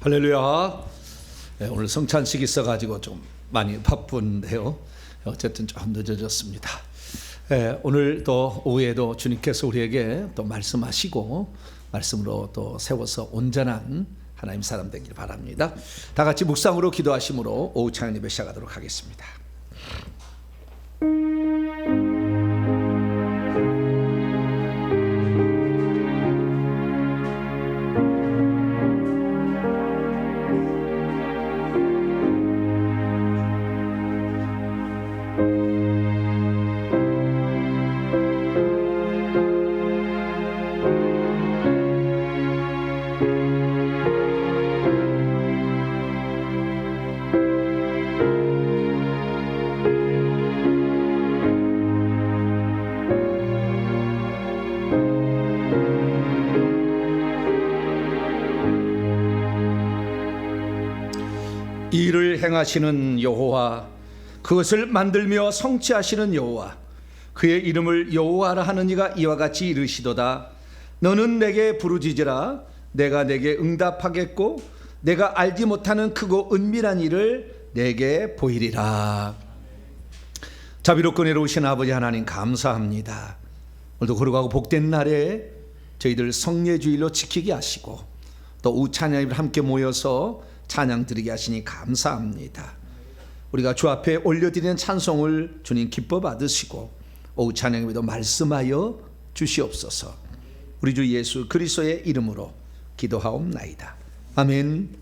할렐루야. 네, 오늘 성찬식이 있어가지고 좀 많이 바쁜데요. 어쨌든 좀 늦어졌습니다. 네, 오늘 또 오후에도 주님께서 우리에게 또 말씀하시고 말씀으로 또 세워서 온전한 하나님 사람 되길 바랍니다. 다 같이 묵상으로 기도하심으로 오후 찬양 예배 시작하도록 하겠습니다. 일을 행하시는 여호와, 그것을 만들며 성취하시는 여호와, 그의 이름을 여호와라 하는 이가 이와 같이 이르시도다. 너는 내게 부르짖으라. 내가 내게 응답하겠고 내가 알지 못하는 크고 은밀한 일을 내게 보이리라. 자비롭고 은혜로우신 아버지 하나님 감사합니다. 오늘도 거룩하고 복된 날에 저희들 성례주일로 지키게 하시고 또 우찬양을 함께 모여서 찬양 드리게 하시니 감사합니다. 우리가 주 앞에 올려드리는 찬송을 주님 기뻐 받으시고 오후 찬양에도 말씀하여 주시옵소서. 우리 주 예수 그리스도의 이름으로 기도하옵나이다. 아멘.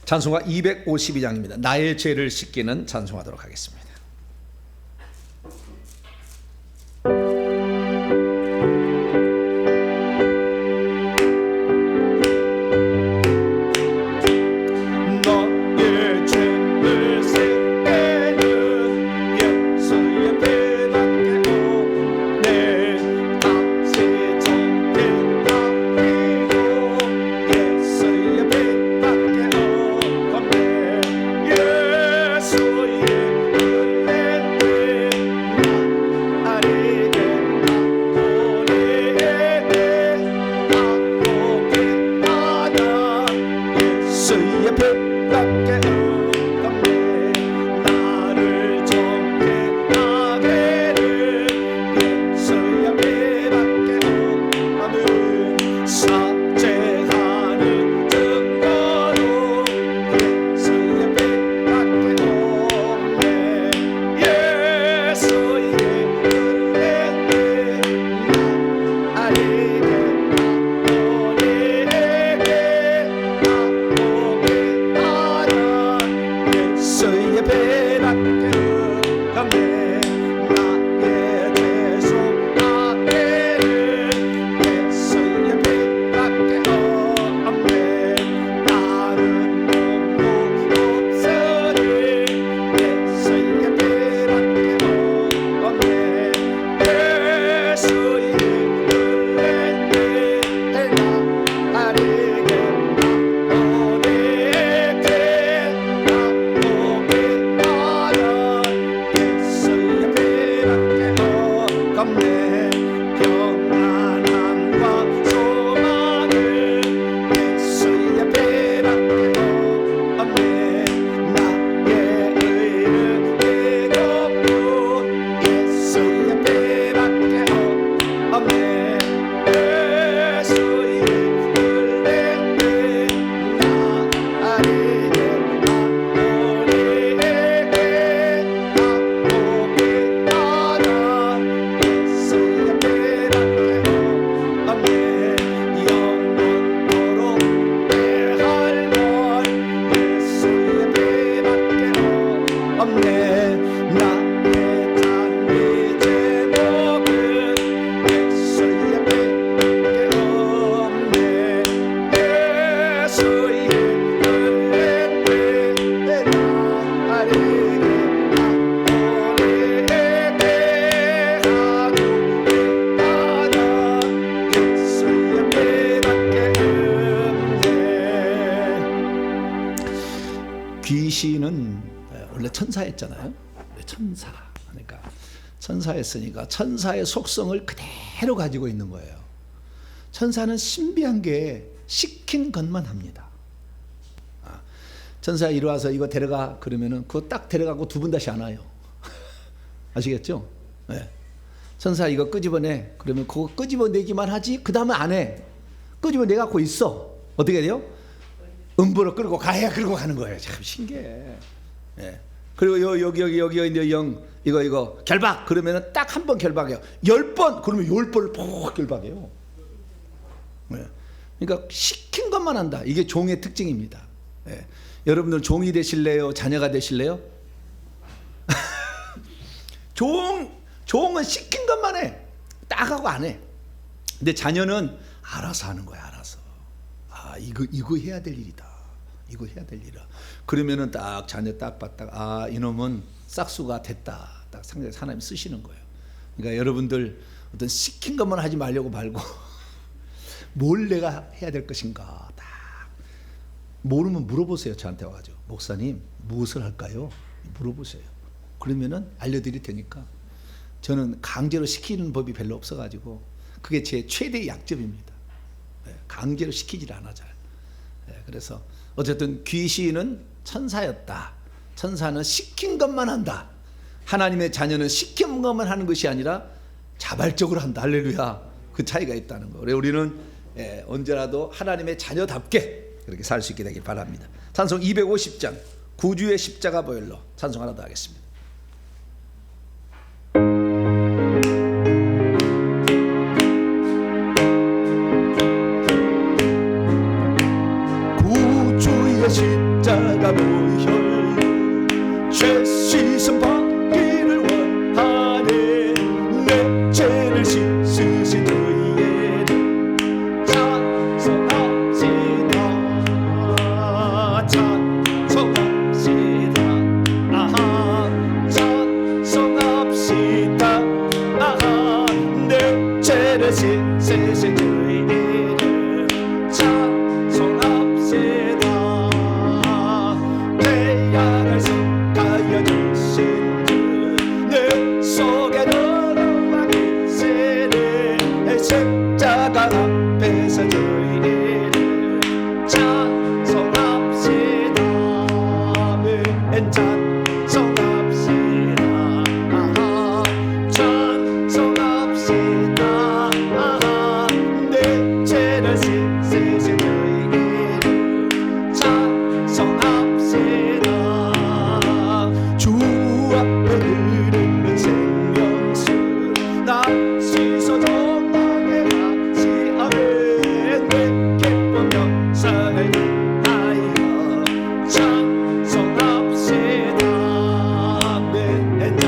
찬송가 252장입니다. 나의 죄를 씻기는 찬송하도록 하겠습니다. 귀신은 원래 천사였잖아요. 천사. 그러니까 천사였으니까 천사의 속성을 그대로 가지고 있는 거예요. 천사는 신비한 게 시킨 것만 합니다. 천사 이리 와서 이거 데려가 그러면은 그거 딱 데려가고 두 번 다시 안 와요. 아시겠죠? 네. 천사 이거 끄집어내 그러면 그거 끄집어내기만 하지 그 다음에 안 해. 끄집어내 갖고 있어. 어떻게 돼요? 음부로 끌고 가야 끌고 가는 거예요. 참 신기해. 네. 그리고 여기 이제 영 이거 결박 그러면은 딱 한 번 결박해요. 10번 그러면 10번을 푹 결박해요. 네. 그러니까 시킨 것만 한다. 이게 종의 특징입니다. 네. 여러분들 종이 되실래요? 자녀가 되실래요? 종은 시킨 것만 해. 딱 하고 안 해. 근데 자녀는 알아서 하는 거야. 알아서. 아 이거 해야 될 일이다. 이거 해야 될 일이야. 그러면은 딱 자녀 딱 봤다가 아 이놈은 싹수가 됐다. 딱 상당히 하나님 쓰시는 거예요. 그러니까 여러분들 어떤 시킨 것만 하지 말고 뭘 내가 해야 될 것인가 딱 모르면 물어보세요. 저한테 와가지고 목사님 무엇을 할까요? 물어보세요. 그러면은 알려드릴 테니까. 저는 강제로 시키는 법이 별로 없어가지고 그게 제 최대의 약점입니다. 강제로 시키질 않아 잘. 그래서 어쨌든 귀신은 천사였다. 천사는 시킨 것만 한다. 하나님의 자녀는 시킨 것만 하는 것이 아니라 자발적으로 한다. 할렐루야. 그 차이가 있다는 거. 우리는 언제라도 하나님의 자녀답게 그렇게 살 수 있게 되길 바랍니다. 찬송 250장 구주의 십자가 보혈로 찬송 하나 더 하겠습니다. 구주의 십자가 보혈 죄 씻음 받기를 원하네. 내 죄를 씻으신 주에는 찬송합시다. 찬송합시다. 아하 찬송합시다. 아하 내 죄를 씻으신 주에는 찬송합시다. 내 양을 속하여 주신 주 내 속에 너와 계시네. 십자가 앞에서 주의를 찬송합시다. 아멘 찬송합시다. 아하 찬송합시다. 아하 내 죄를 씻으신 주의를 찬송합시다. 주 앞에 흐르는 생명수 나 씻어 정하게 하시아멘. 내 기쁨 영상을 하여 찬송합시다. 아멘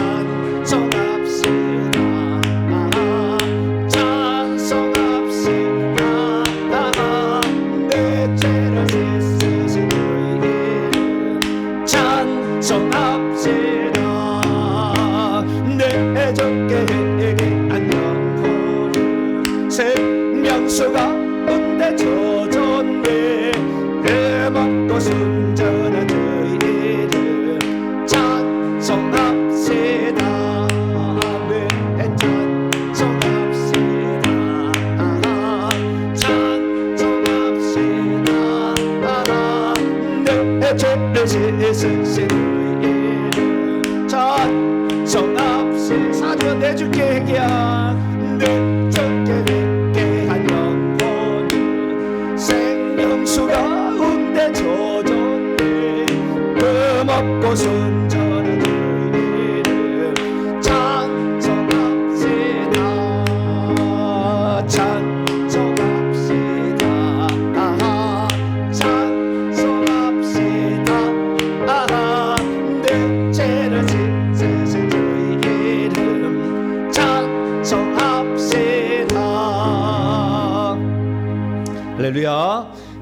찬송합시다. 아하 찬송합시다. 아하 내 죄를 씻으신 주의를 찬송합시다. 내 적게에게 안녕하는 생명수가 온데 젖었네. 내 먹고 순전한 주의를 찬송합시다. 아멘 찬송합시다. 아하 찬송합시다. 아하 내 죄를 씻으신 주의를 찬송합시다. 사주가 내줄게 회개한 내 적게 회개한 영혼은 생명수가 온데 젖었네. 그 먹고 순전한 주의를 찬송합시다. 찬송합시다. 아하 찬송합시다. 아하 내 죄를 씻으신 주의 이름 찬송합시다. 할렐루야.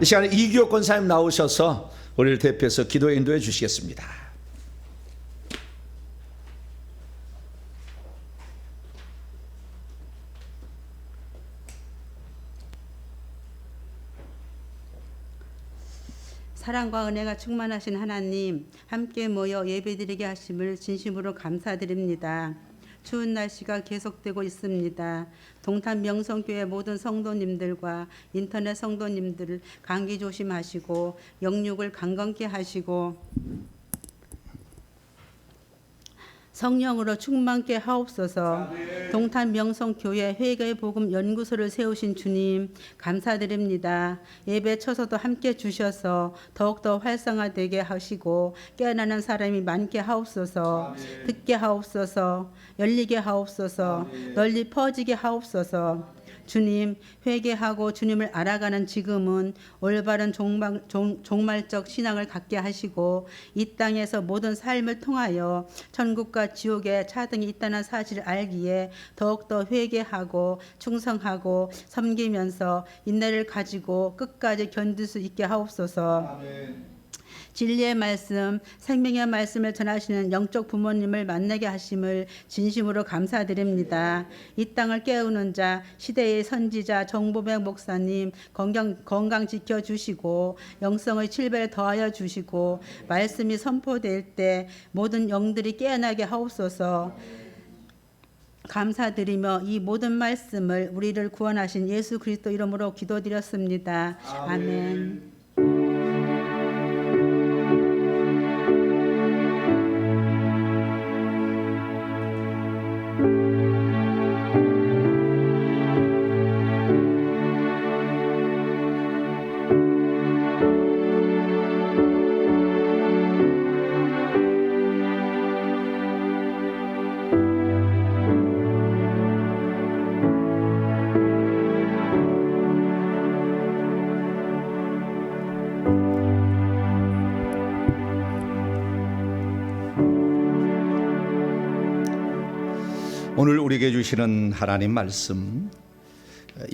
이 시간에 이규호 권사님 나오셔서 우리를 대표해서 기도에 인도해 주시겠습니다. 사랑과 은혜가 충만하신 하나님, 함께 모여 예배드리게 하심을 진심으로 감사드립니다. 추운 날씨가 계속되고 있습니다. 동탄 명성교회 모든 성도님들과 인터넷 성도님들 감기 조심하시고 영육을 강건케 하시고 성령으로 충만케 하옵소서. 동탄 명성교회 회개의 복음 연구소를 세우신 주님 감사드립니다. 예배 쳐서도 함께 주셔서 더욱더 활성화되게 하시고 깨어나는 사람이 많게 하옵소서. 듣게 하옵소서. 열리게 하옵소서. 널리 퍼지게 하옵소서. 주님, 회개하고 주님을 알아가는 지금은 올바른 종말적 신앙을 갖게 하시고 이 땅에서 모든 삶을 통하여 천국과 지옥의 차등이 있다는 사실을 알기에 더욱더 회개하고 충성하고 섬기면서 인내를 가지고 끝까지 견딜 수 있게 하옵소서. 아멘. 진리의 말씀, 생명의 말씀을 전하시는 영적 부모님을 만나게 하심을 진심으로 감사드립니다. 이 땅을 깨우는 자, 시대의 선지자 정보백 목사님 건강 지켜주시고 영성의 7배를 더하여 주시고 말씀이 선포될 때 모든 영들이 깨어나게 하옵소서. 감사드리며 이 모든 말씀을 우리를 구원하신 예수 그리스도 이름으로 기도드렸습니다. 아멘. 오늘 우리에게 주시는 하나님 말씀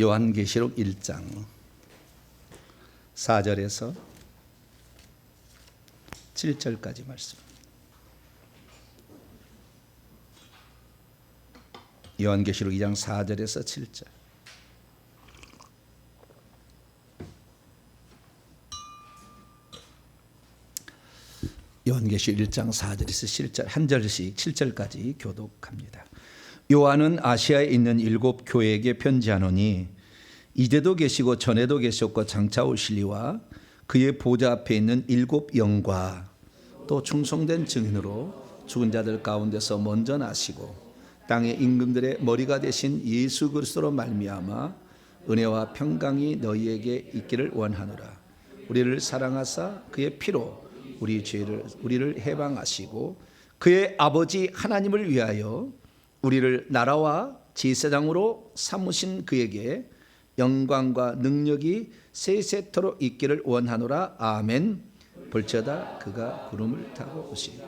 요한계시록 1장 4절에서 7절까지 말씀. 요한계시록 2장 4절에서 7절. 요한계시록 1장 4절에서 7절 한 절씩 7절까지 교독합니다. 요한은 아시아에 있는 7 교회에게 편지하노니 이제도 계시고 전에도 계셨고 장차 오실 이와 그의 보좌 앞에 있는 7 영과 또 충성된 증인으로 죽은 자들 가운데서 먼저 나시고 땅의 임금들의 머리가 되신 예수 그리스도로 말미암아 은혜와 평강이 너희에게 있기를 원하노라. 우리를 사랑하사 그의 피로 우리를 해방하시고 그의 아버지 하나님을 위하여 우리를 나라와 제사장으로 삼으신 그에게 영광과 능력이 세세토록 있기를 원하노라. 아멘. 볼지어다 그가 구름을 타고 오시리라.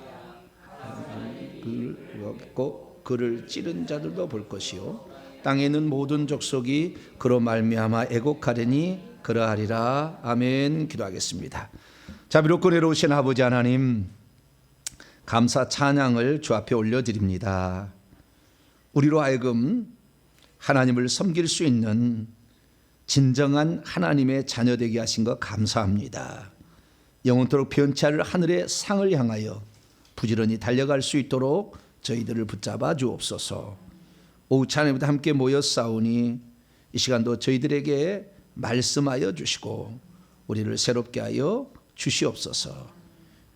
그를 찌른 자들도 볼 것이요 땅에 있는 모든 족속이 그로 말미암아 애곡하리니 그러하리라. 아멘. 기도하겠습니다. 자비롭고 내려오신 아버지 하나님, 감사 찬양을 주 앞에 올려드립니다. 우리로 하여금 하나님을 섬길 수 있는 진정한 하나님의 자녀 되게 하신 것 감사합니다. 영원토록 변치 않을 하늘의 상을 향하여 부지런히 달려갈 수 있도록 저희들을 붙잡아 주옵소서. 오후 찬양에도 함께 모여 싸우니 이 시간도 저희들에게 말씀하여 주시고 우리를 새롭게 하여 주시옵소서.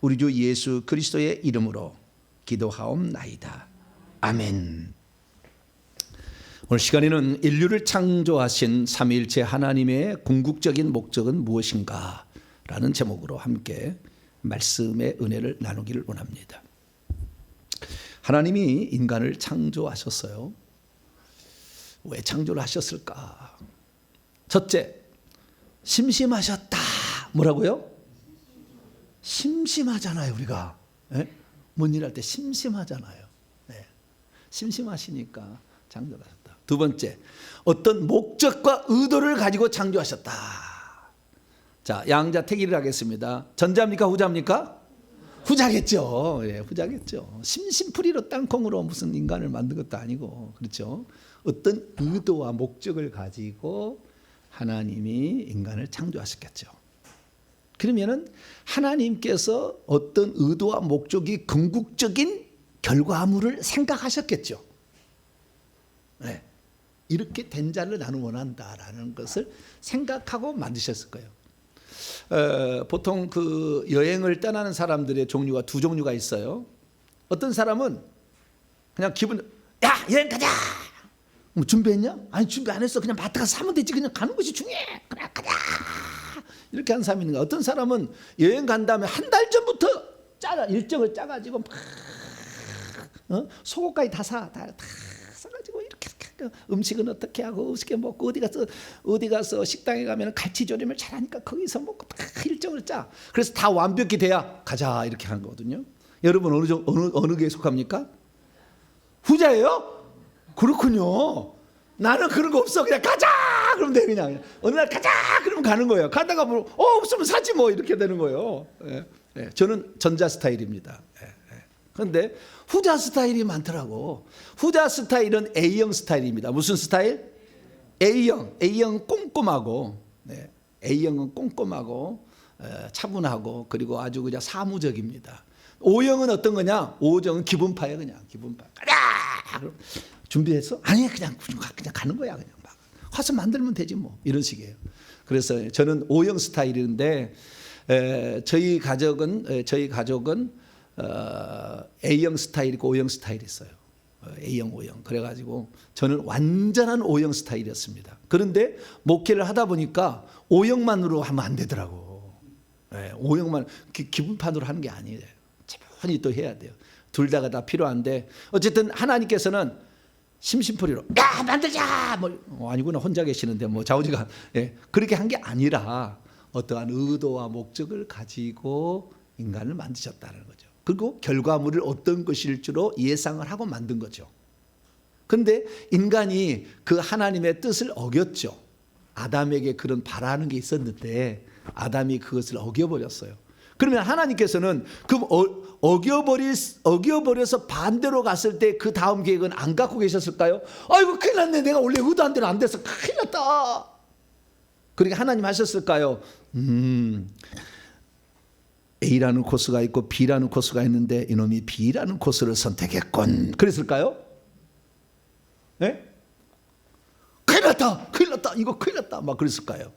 우리 주 예수 그리스도의 이름으로 기도하옵나이다. 아멘. 오늘 시간에는 인류를 창조하신 삼위일체 하나님의 궁극적인 목적은 무엇인가 라는 제목으로 함께 말씀의 은혜를 나누기를 원합니다. 하나님이 인간을 창조하셨어요. 왜 창조를 하셨을까? 첫째, 심심하셨다. 뭐라고요? 심심하잖아요, 우리가. 네? 뭔 일 할 때 심심하잖아요. 네. 심심하시니까 창조를 하셨다. 두 번째, 어떤 목적과 의도를 가지고 창조하셨다. 자, 양자택일을 하겠습니다. 전자입니까, 후자입니까? 후자겠죠. 예, 후자겠죠. 심심풀이로 땅콩으로 무슨 인간을 만든 것도 아니고, 그렇죠. 어떤 의도와 목적을 가지고 하나님이 인간을 창조하셨겠죠. 그러면은 하나님께서 어떤 의도와 목적이 궁극적인 결과물을 생각하셨겠죠. 네. 이렇게 된 자를 나는 원한다라는 것을 생각하고 만드셨을 거예요. 보통 그 여행을 떠나는 사람들의 종류가 두 종류가 있어요. 어떤 사람은 그냥 야 여행 가자. 뭐 준비했냐? 아니 준비 안 했어. 그냥 마트 가서 사면 되지. 그냥 가는 것이 중요해. 그래 가자. 이렇게 하는 사람이 있는 거야. 어떤 사람은 여행 간 다음에 한 달 전부터 일정을 짜가지고 막 속옷까지 다 사가지고 이렇게 음식은 어떻게 하고 어떻게 먹고 어디 가서 식당에 가면 갈치조림을 잘하니까 거기서 먹고 다 일정을 짜. 그래서 다 완벽히 돼야 가자 이렇게 하는 거거든요. 여러분 어느 게 속합니까? 후자예요? 그렇군요. 나는 그런 거 없어. 그냥 가자. 그러면 돼 그냥. 어느 날 가자. 그러면 가는 거예요. 가다가 뭐 없으면 사지 뭐 이렇게 되는 거예요. 예, 예. 저는 전자 스타일입니다. 예, 예. 그런데 후자 스타일이 많더라고. 후자 스타일은 A형 스타일입니다. 무슨 스타일? A형 꼼꼼하고. 네. A형은 꼼꼼하고 차분하고 그리고 아주 그냥 사무적입니다. O형은 어떤 거냐? O형은 기분파예요. 그냥 기분파. 가자. 그럼 준비했어? 아니 그냥 가는 거야. 그냥 막 화서 만들면 되지 뭐 이런 식이에요. 그래서 저는 O형 스타일인데 저희 가족은 A형 스타일이고 O형 스타일이 있어요. A형, O형. 그래가지고 저는 완전한 O형 스타일이었습니다. 그런데 목회를 하다 보니까 O형만으로 하면 안 되더라고. O형만 기분판으로 하는 게 아니에요. 차분히 또 해야 돼요. 둘 다가 다 필요한데 어쨌든 하나님께서는 심심풀이로 야 만들자 뭐 아니구나 혼자 계시는데 뭐 자우지가 그렇게 한 게 아니라 어떠한 의도와 목적을 가지고 인간을 만드셨다는 거죠. 그리고 결과물을 어떤 것일 줄로 예상을 하고 만든 거죠. 그런데 인간이 그 하나님의 뜻을 어겼죠. 아담에게 그런 바라는 게 있었는데 아담이 그것을 어겨버렸어요. 그러면 하나님께서는 그럼 어겨버려서 반대로 갔을 때 그 다음 계획은 안 갖고 계셨을까요? 아이고 큰일 났네. 내가 원래 의도한 대로 안 돼서 큰일 났다. 그렇게 하나님 하셨을까요? A라는 코스가 있고 B라는 코스가 있는데 이놈이 B라는 코스를 선택했군. 그랬을까요? 네? 큰일 났다. 이거 큰일 났다. 막 그랬을까요?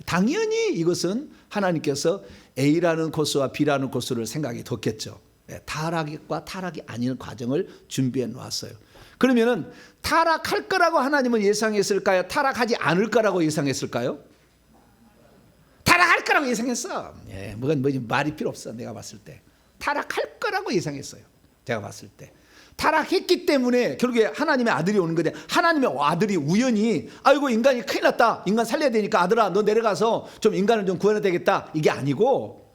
당연히 이것은 하나님께서 A라는 코스와 B라는 코스를 생각해 뒀겠죠. 타락과 타락이 아닌 과정을 준비해 놓았어요. 그러면은 타락할 거라고 하나님은 예상했을까요? 타락하지 않을 거라고 예상했을까요? 타락할 거라고 예상했어. 뭐 말이 필요 없어. 내가 봤을 때 타락할 거라고 예상했어요. 제가 봤을 때 타락했기 때문에 결국에 하나님의 아들이 오는 건데 하나님의 아들이 우연히 아이고 인간이 큰일 났다. 인간 살려야 되니까 아들아 너 내려가서 좀 인간을 좀 구해야 되겠다. 이게 아니고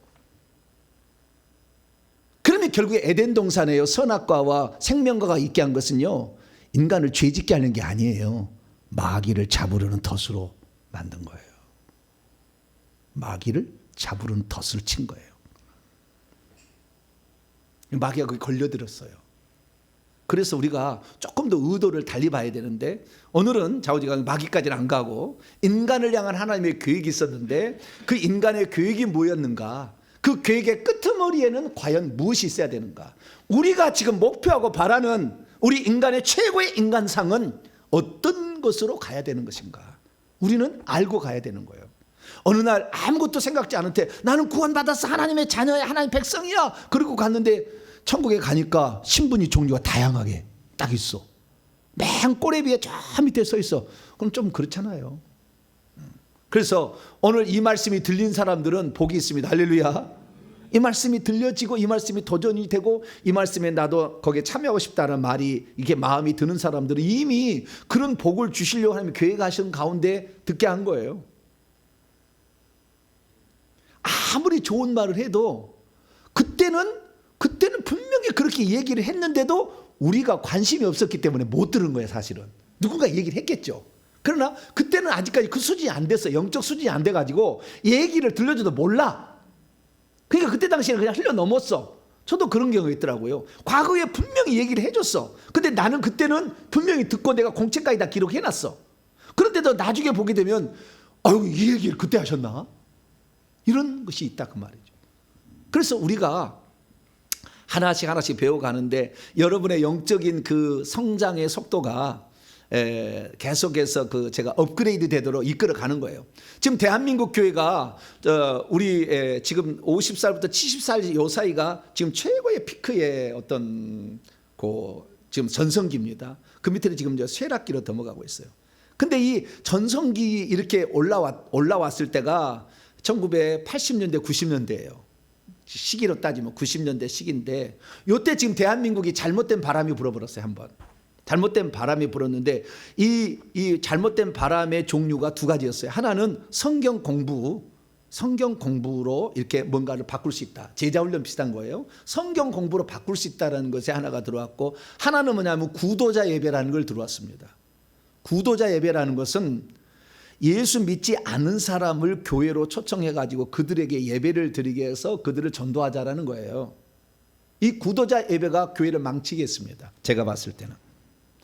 그러면 결국에 에덴 동산에요. 선악과와 생명과가 있게 한 것은요. 인간을 죄짓게 하는 게 아니에요. 마귀를 잡으려는 덫으로 만든 거예요. 마귀를 잡으려는 덫을 친 거예요. 마귀가 거기 걸려들었어요. 그래서 우리가 조금 더 의도를 달리 봐야 되는데 오늘은 자우지가 마귀까지는 안 가고 인간을 향한 하나님의 계획이 있었는데 그 인간의 계획이 뭐였는가? 그 계획의 끄트머리에는 과연 무엇이 있어야 되는가? 우리가 지금 목표하고 바라는 우리 인간의 최고의 인간상은 어떤 것으로 가야 되는 것인가? 우리는 알고 가야 되는 거예요. 어느 날 아무것도 생각지 않을 때 나는 구원받았어. 하나님의 자녀야. 하나님 백성이야. 그리고 갔는데 천국에 가니까 신분이 종류가 다양하게 딱 있어. 맨 꼬레비에 저 밑에 서 있어. 그럼 좀 그렇잖아요. 그래서 오늘 이 말씀이 들린 사람들은 복이 있습니다. 할렐루야. 이 말씀이 들려지고 이 말씀이 도전이 되고 이 말씀에 나도 거기에 참여하고 싶다는 말이 이게 마음이 드는 사람들은 이미 그런 복을 주시려고 하나님 계획하시는 가운데 듣게 한 거예요. 아무리 좋은 말을 해도 그때는 분명히 그렇게 얘기를 했는데도 우리가 관심이 없었기 때문에 못 들은 거예요. 사실은 누군가 얘기를 했겠죠. 그러나 그때는 아직까지 그 수준이 안 됐어. 영적 수준이 안 돼가지고 얘기를 들려줘도 몰라. 그러니까 그때 당시에는 그냥 흘려 넘었어. 저도 그런 경우가 있더라고요. 과거에 분명히 얘기를 해줬어. 근데 나는 그때는 분명히 듣고 내가 공책까지 다 기록해놨어. 그런데도 나중에 보게 되면 아유 이 얘기를 그때 하셨나? 이런 것이 있다 그 말이죠. 그래서 우리가 하나씩 배워가는데 여러분의 영적인 그 성장의 속도가 계속해서 제가 업그레이드 되도록 이끌어 가는 거예요. 지금 대한민국 교회가 우리 지금 50살부터 70살 요 사이가 지금 최고의 피크의 어떤 지금 전성기입니다. 그 밑에는 지금 쇠락기로 넘어가고 있어요. 근데 이 전성기 이렇게 올라왔을 때가 1980년대 90년대예요. 시기로 따지면 90년대 시기인데 요때 지금 대한민국이 잘못된 바람이 불어버렸어요. 한번 잘못된 바람이 불었는데 이 잘못된 바람의 종류가 두 가지였어요. 하나는 성경 공부로 이렇게 뭔가를 바꿀 수 있다. 제자훈련 비슷한 거예요. 성경 공부로 바꿀 수 있다는 것에 하나가 들어왔고, 하나는 뭐냐면 구도자 예배라는 걸 들어왔습니다. 구도자 예배라는 것은 예수 믿지 않은 사람을 교회로 초청해 가지고 그들에게 예배를 드리게 해서 그들을 전도하자라는 거예요. 이 구도자 예배가 교회를 망치게 했습니다. 제가 봤을 때는.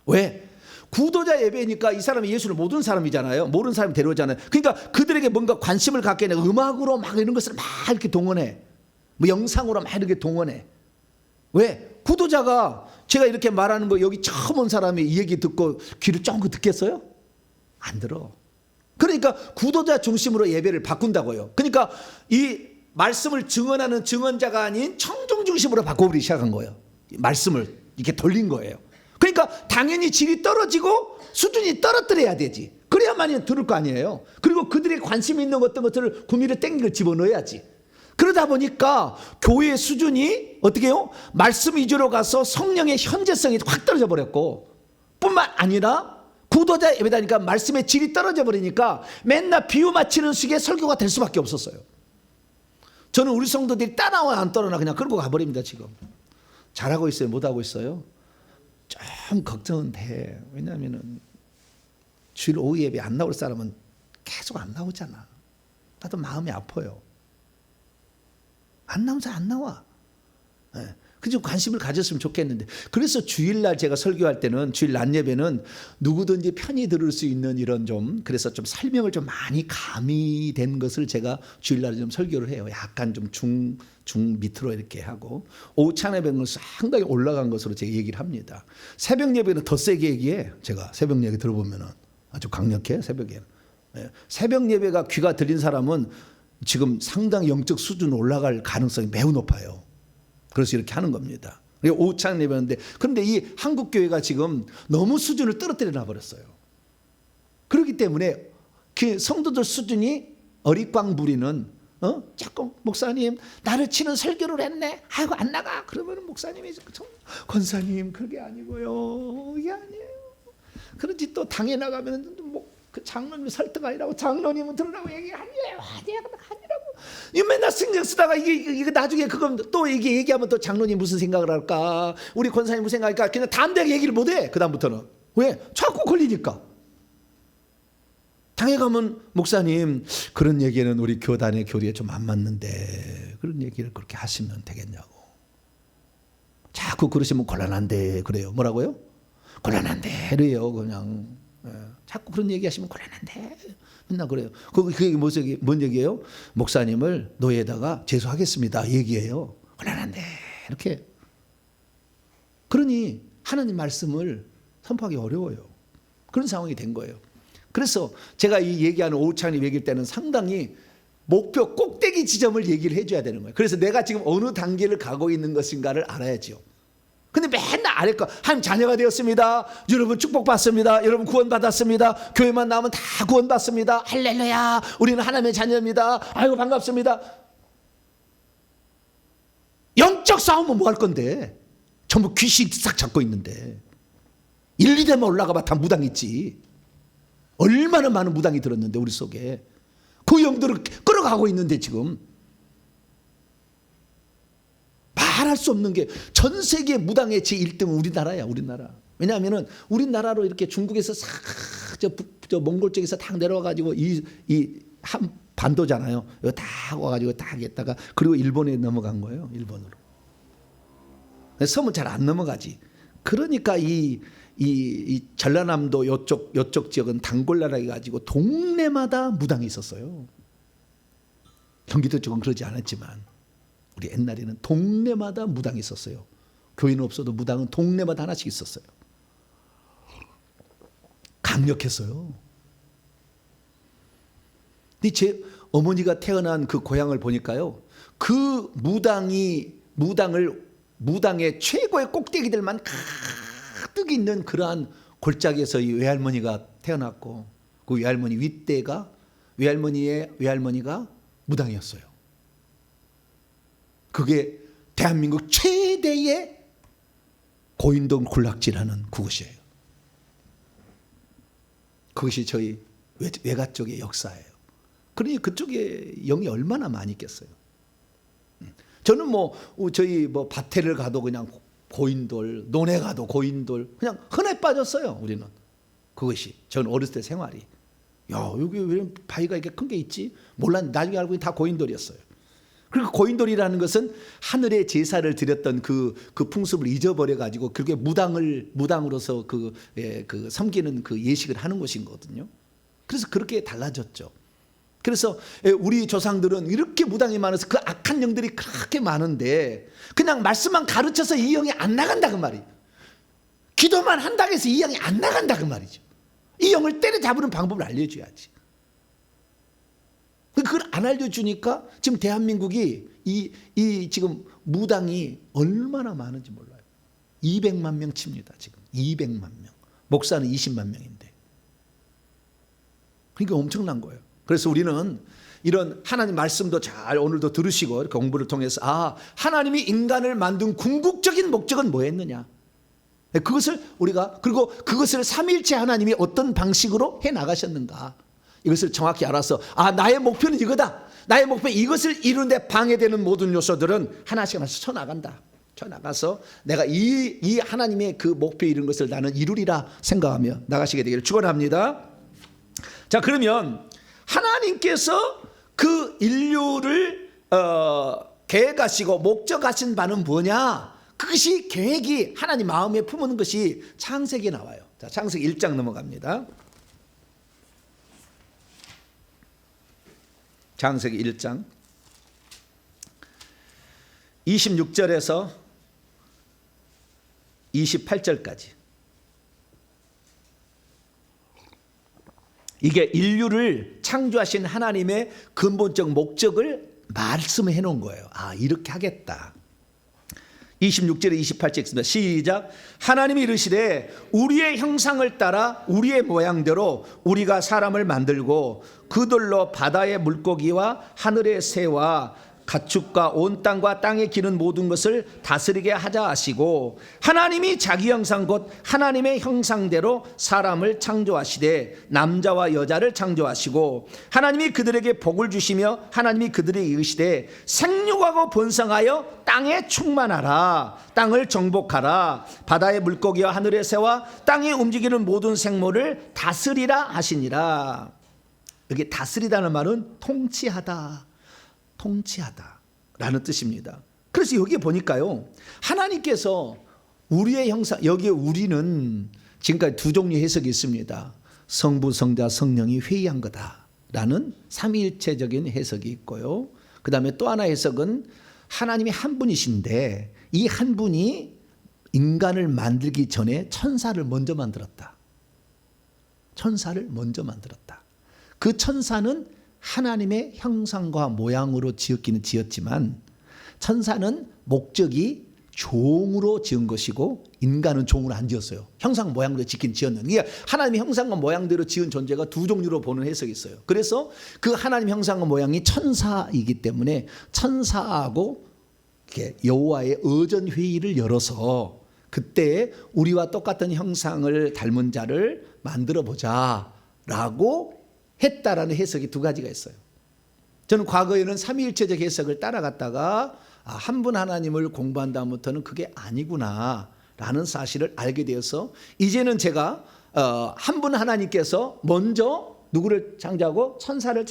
왜? 구도자 예배니까 이 사람이 예수를 모르는 사람이잖아요. 모르는 사람이 데려오잖아요. 그러니까 그들에게 뭔가 관심을 갖게 하는 음악으로 막 이런 것을 막 이렇게 동원해. 뭐 영상으로 막 이렇게 동원해. 왜? 구도자가 제가 이렇게 말하는 거 여기 처음 온 사람이 이 얘기 듣고 귀를 쫑긋 듣겠어요? 안 들어. 그러니까 구도자 중심으로 예배를 바꾼다고요. 그러니까 이 말씀을 증언하는 증언자가 아닌 청중 중심으로 바꿔버리기 시작한 거예요. 말씀을 이렇게 돌린 거예요. 그러니까 당연히 질이 떨어지고 수준이 떨어뜨려야 되지. 그래야만이 들을 거 아니에요. 그리고 그들의 관심 있는 어떤 것들을 구미를 땡기를 집어넣어야지. 그러다 보니까 교회의 수준이 어떻게 해요? 말씀 위주로 가서 성령의 현재성이 확 떨어져 버렸고, 뿐만 아니라 구도자 예배다니까 말씀의 질이 떨어져 버리니까 맨날 비유 맞히는 식의 설교가 될 수밖에 없었어요. 저는 우리 성도들이 따라와 안 따라나 그냥 끌고 가버립니다. 지금 잘하고 있어요? 못하고 있어요? 좀 걱정은 돼. 왜냐하면 주일 오후 예배 안 나올 사람은 계속 안 나오잖아. 나도 마음이 아파요. 안 나온 사람 안 나와. 그저 관심을 가졌으면 좋겠는데. 그래서 주일날 제가 설교할 때는, 주일 낮 예배는 누구든지 편히 들을 수 있는 이런 그래서 좀 설명을 좀 많이 가미된 것을 제가 주일날 좀 설교를 해요. 약간 좀 중 밑으로 이렇게 하고, 오후 찬예배는 상당히 올라간 것으로 제가 얘기를 합니다. 새벽 예배는 더 세게 얘기해. 제가 새벽 예배 들어보면은 아주 강력해. 새벽에는. 새벽 예배가 귀가 들린 사람은 지금 상당히 영적 수준 올라갈 가능성이 매우 높아요. 그래서 이렇게 하는 겁니다. 오후 찬 예배인데, 그런데 이 한국 교회가 지금 너무 수준을 떨어뜨려 놔버렸어요. 그렇기 때문에 그 성도들 수준이 어릿광 부리는, 자꾸 목사님 나를 치는 설교를 했네. 아이고 안 나가. 그러면 목사님이 권사님 그게 아니고요. 이게 아니에요. 그런지 또 당에 나가면 그 장로님 설득하라고, 장로님은 들으라고 얘기하니에요. 아니라고. 이 맨날 신경 쓰다가 이게 나중에 그건 또 이게 얘기하면 또 장로님 무슨 생각을 할까, 우리 권사님 무슨 생각할까, 그냥 담대하게 얘기를 못해. 그 다음부터는. 왜? 자꾸 걸리니까. 당에 가면 목사님 그런 얘기는 우리 교단의 교리에 좀 안 맞는데 그런 얘기를 그렇게 하시면 되겠냐고. 자꾸 그러시면 곤란한데 그래요. 뭐라고요? 곤란한데 그래요. 그냥 자꾸 그런 얘기하시면 곤란한데 맨날 그래요. 그게 뭔 얘기예요? 목사님을 노예에다가 제소하겠습니다 얘기해요. 곤란한데 이렇게. 그러니 하나님 말씀을 선포하기 어려워요. 그런 상황이 된 거예요. 그래서 제가 이 얘기하는 오후찬이 얘기할 때는 상당히 목표 꼭대기 지점을 얘기를 해줘야 되는 거예요. 그래서 내가 지금 어느 단계를 가고 있는 것인가를 알아야죠. 근데 맨날 아래 거, 하나님 자녀가 되었습니다. 여러분 축복받습니다. 여러분 구원받았습니다. 교회만 나오면 다 구원받습니다. 할렐루야. 우리는 하나님의 자녀입니다. 아이고 반갑습니다. 영적 싸움은 뭐 할 건데? 전부 귀신 싹 잡고 있는데. 1, 2대만 올라가봐 다 무당 있지. 얼마나 많은 무당이 들었는데 우리 속에. 그 영들을 끌어가고 있는데 지금. 말할 수 없는 게 전 세계 무당의 제1등은 우리나라야. 우리나라. 왜냐하면 우리나라로 이렇게 중국에서 싹 저 몽골 쪽에서 딱 내려와가지고 이 한 반도잖아요. 여기 다 와가지고 딱 했다가 그리고 일본에 넘어간 거예요. 일본으로. 섬은 잘 안 넘어가지. 그러니까 이 전라남도 요쪽 지역은 단골나라 해가지고 동네마다 무당이 있었어요. 경기도 쪽은 그러지 않았지만 우리 옛날에는 동네마다 무당이 있었어요. 교회는 없어도 무당은 동네마다 하나씩 있었어요. 강력했어요. 근데 제 어머니가 태어난 그 고향을 보니까요, 그 무당의 최고의 꼭대기들만 가득 있는 그러한 골짜기에서 이 외할머니가 태어났고, 그 외할머니 윗대가 외할머니의 외할머니가 무당이었어요. 그게 대한민국 최대의 고인돌 군락지라는 그곳이에요. 그것이 저희 외가 쪽의 역사예요. 그러니 그쪽에 영이 얼마나 많이 있겠어요. 저는 저희 밭에를 가도 그냥 고인돌, 논에 가도 고인돌, 그냥 흔해 빠졌어요. 우리는 그것이 저는 어렸을 때 생활이. 야, 여기 왜 바위가 이렇게 큰 게 있지? 몰랐는데 나중에 알고 보니 다 고인돌이었어요. 그리고 고인돌이라는 것은 하늘에 제사를 드렸던 그 풍습을 잊어버려 가지고 그렇게 무당으로서 섬기는 그 예식을 하는 것이거든요. 그래서 그렇게 달라졌죠. 그래서 우리 조상들은 이렇게 무당이 많아서 그 악한 영들이 그렇게 많은데 그냥 말씀만 가르쳐서 이 영이 안 나간다 그 말이에요. 기도만 한다고 해서 이 영이 안 나간다 그 말이죠. 이 영을 때려잡는 방법을 알려줘야지. 그걸 안 알려주니까 지금 대한민국이 지금 무당이 얼마나 많은지 몰라요. 200만 명 칩니다. 지금 200만 명. 목사는 20만 명인데. 그러니까 엄청난 거예요. 그래서 우리는 이런 하나님 말씀도 잘 오늘도 들으시고 이렇게 공부를 통해서 하나님이 인간을 만든 궁극적인 목적은 뭐였느냐. 그것을 우리가 그리고 그것을 삼위일체 하나님이 어떤 방식으로 해 나가셨는가. 이것을 정확히 알아서 나의 목표는 이거다. 나의 목표 이것을 이루는데 방해되는 모든 요소들은 하나씩 쳐나간다. 쳐나가서 내가 이 하나님의 그 목표에 이룬 것을 나는 이루리라 생각하며 나가시게 되기를 축원합니다. 자, 그러면 하나님께서 그 인류를 계획하시고 목적하신 바는 뭐냐? 그것이 계획이 하나님 마음에 품은 것이 창세기에 나와요. 자, 창세기 1장 넘어갑니다. 창세기 1장 26절에서 28절까지. 이게 인류를 창조하신 하나님의 근본적 목적을 말씀해 놓은 거예요. 이렇게 하겠다. 26절에 28절 있습니다. 시작. 하나님이 이르시되 우리의 형상을 따라 우리의 모양대로 우리가 사람을 만들고 그들로 바다의 물고기와 하늘의 새와 가축과 온 땅과 땅에 기는 모든 것을 다스리게 하자 하시고 하나님이 자기 형상 곧 하나님의 형상대로 사람을 창조하시되 남자와 여자를 창조하시고 하나님이 그들에게 복을 주시며 하나님이 그들에게 이르시되 생육하고 번성하여 땅에 충만하라 땅을 정복하라 바다의 물고기와 하늘의 새와 땅에 움직이는 모든 생물을 다스리라 하시니라. 여기 다스리다는 말은 통치하다라는 뜻입니다. 그래서 여기에 보니까요, 하나님께서 우리의 형상, 여기에 우리는 지금까지 두 종류의 해석이 있습니다. 성부, 성자, 성령이 회의한 거다라는 삼위일체적인 해석이 있고요. 그 다음에 또 하나 해석은 하나님이 한 분이신데 이 한 분이 인간을 만들기 전에 천사를 먼저 만들었다. 그 천사는 하나님의 형상과 모양으로 지었기는 지었지만 천사는 목적이 종으로 지은 것이고 인간은 종으로 안 지었어요. 형상 모양대로 짓긴 지었는데 그러니까 하나님의 형상과 모양대로 지은 존재가 두 종류로 보는 해석이 있어요. 그래서 그 하나님 형상과 모양이 천사이기 때문에 천사하고 여호와의 의전 회의를 열어서 그때 우리와 똑같은 형상을 닮은 자를 만들어 보자라고 했다라는 해석이 두 가지가 있어요. 저는 과거에는 삼위일체적 해석을 따라갔다가 한 분 하나님을 공부한 다음부터는 그게 아니구나라는 사실을 알게 되어서 이제는 제가 한 분 하나님께서 먼저 누구를 창조하고 천사를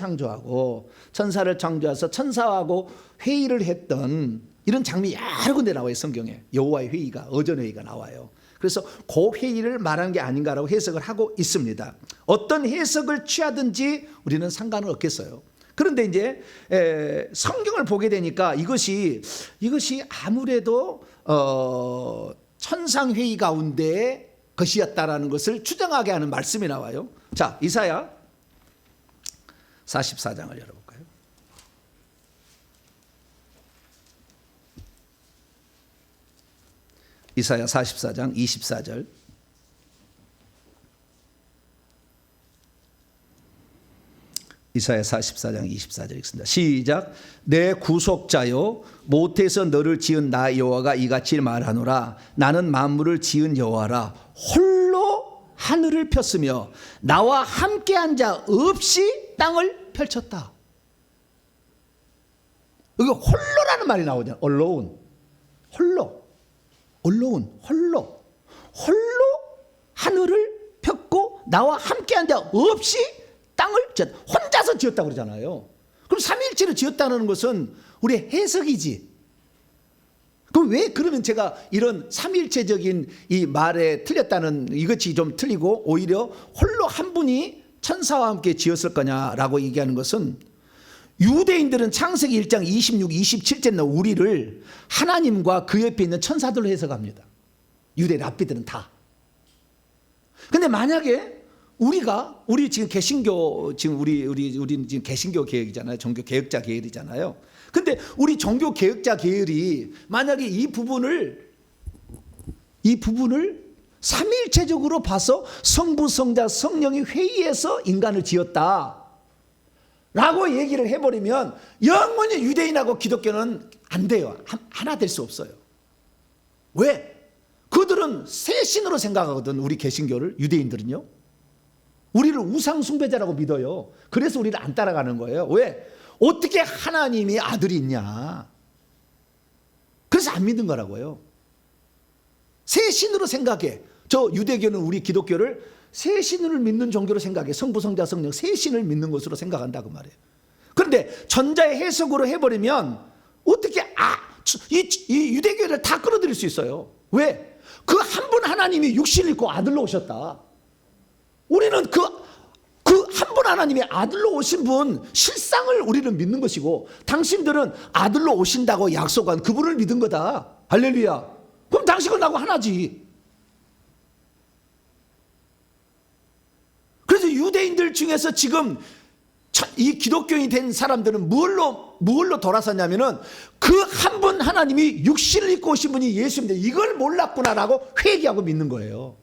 창조해서 천사하고 회의를 했던 이런 장면이 여러 군데 나와요. 성경에 여호와의 회의가 어전회의가 나와요. 그래서 그 회의를 말한 게 아닌가라고 해석을 하고 있습니다. 어떤 해석을 취하든지 우리는 상관은 없겠어요. 그런데 이제 성경을 보게 되니까 이것이 아무래도 천상회의 가운데 것이었다라는 것을 주장하게 하는 말씀이 나와요. 자, 이사야 44장을 열어볼까요? 이사야 44장 24절. 이사야 44장 24절 읽습니다. 시작. 내 구속자여, 모태에서 너를 지은 나 여호와가 이같이 말하노라. 나는 만물을 지은 여호와라. 홀로 하늘을 폈으며 나와 함께한 자 없이 땅을 펼쳤다. 여기 홀로라는 말이 나오잖아요. alone. 홀로. alone. 홀로. 홀로 하늘을 폈고 나와 함께한 자 없이 땅을 혼자서 지었다고 그러잖아요. 그럼 삼위일체를 지었다는 것은 우리의 해석이지. 그럼 왜 그러면 제가 이런 삼위일체적인 이 말에 틀렸다는 이것이 좀 틀리고 오히려 홀로 한 분이 천사와 함께 지었을 거냐라고 얘기하는 것은 유대인들은 창세기 1장 26, 27절에 우리를 하나님과 그 옆에 있는 천사들로 해석합니다. 유대 랍비들은 다. 근데 만약에 우리 지금 개신교 지금 우리 지금 개신교 계열이잖아요. 종교 개혁자 계열이잖아요. 근데 우리 종교 개혁자 계열이 만약에 이 부분을 삼위일체적으로 봐서 성부, 성자, 성령이 회의해서 인간을 지었다 라고 얘기를 해버리면 영원히 유대인하고 기독교는 안 돼요. 하나 될 수 없어요. 왜? 그들은 새 신으로 생각하거든. 우리 개신교를. 유대인들은요. 우리를 우상 숭배자라고 믿어요. 그래서 우리를 안 따라가는 거예요. 왜? 어떻게 하나님이 아들이 있냐. 그래서 안 믿는 거라고요. 새 신으로 생각해. 저 유대교는 우리 기독교를 새 신을 믿는 종교로 생각해. 성부, 성자, 성령 새 신을 믿는 것으로 생각한다고 말해요. 그런데 전자의 해석으로 해버리면 어떻게 이 유대교를 다 끌어들일 수 있어요. 왜? 그 한 분 하나님이 육신을 입고 아들로 오셨다. 우리는 그 한 분 하나님의 아들로 오신 분 실상을 우리는 믿는 것이고 당신들은 아들로 오신다고 약속한 그분을 믿은 거다. 할렐루야. 그럼 당신은 나하고 하나지. 그래서 유대인들 중에서 지금 이 기독교인이 된 사람들은 뭘로 돌아섰냐면은 그 한 분 하나님이 육신을 입고 오신 분이 예수인데 이걸 몰랐구나라고 회개하고 믿는 거예요.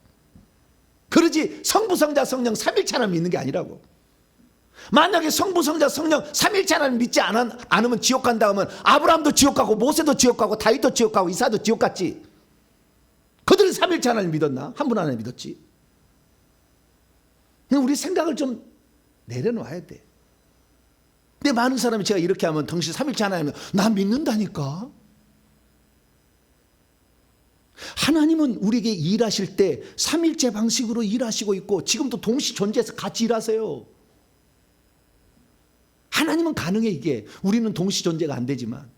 그러지 성부, 성자, 성령 삼일체 하나님 믿는 게 아니라고. 만약에 성부, 성자, 성령 삼일체 하나님 믿지 않으면 지옥 간다 하면 아브라함도 지옥 가고 모세도 지옥 가고 다윗도 지옥 가고 이사도 지옥 갔지. 그들은 삼일체 하나님 믿었나? 한 분 하나님 믿었지. 우리 생각을 좀 내려놔야 돼. 근데 많은 사람이 제가 이렇게 하면 당신 삼일체 하나님 나 믿는다니까. 하나님은 우리에게 일하실 때 삼일체 방식으로 일하시고 있고 지금도 동시 존재해서 같이 일하세요. 하나님은 가능해 이게. 우리는 동시 존재가 안 되지만.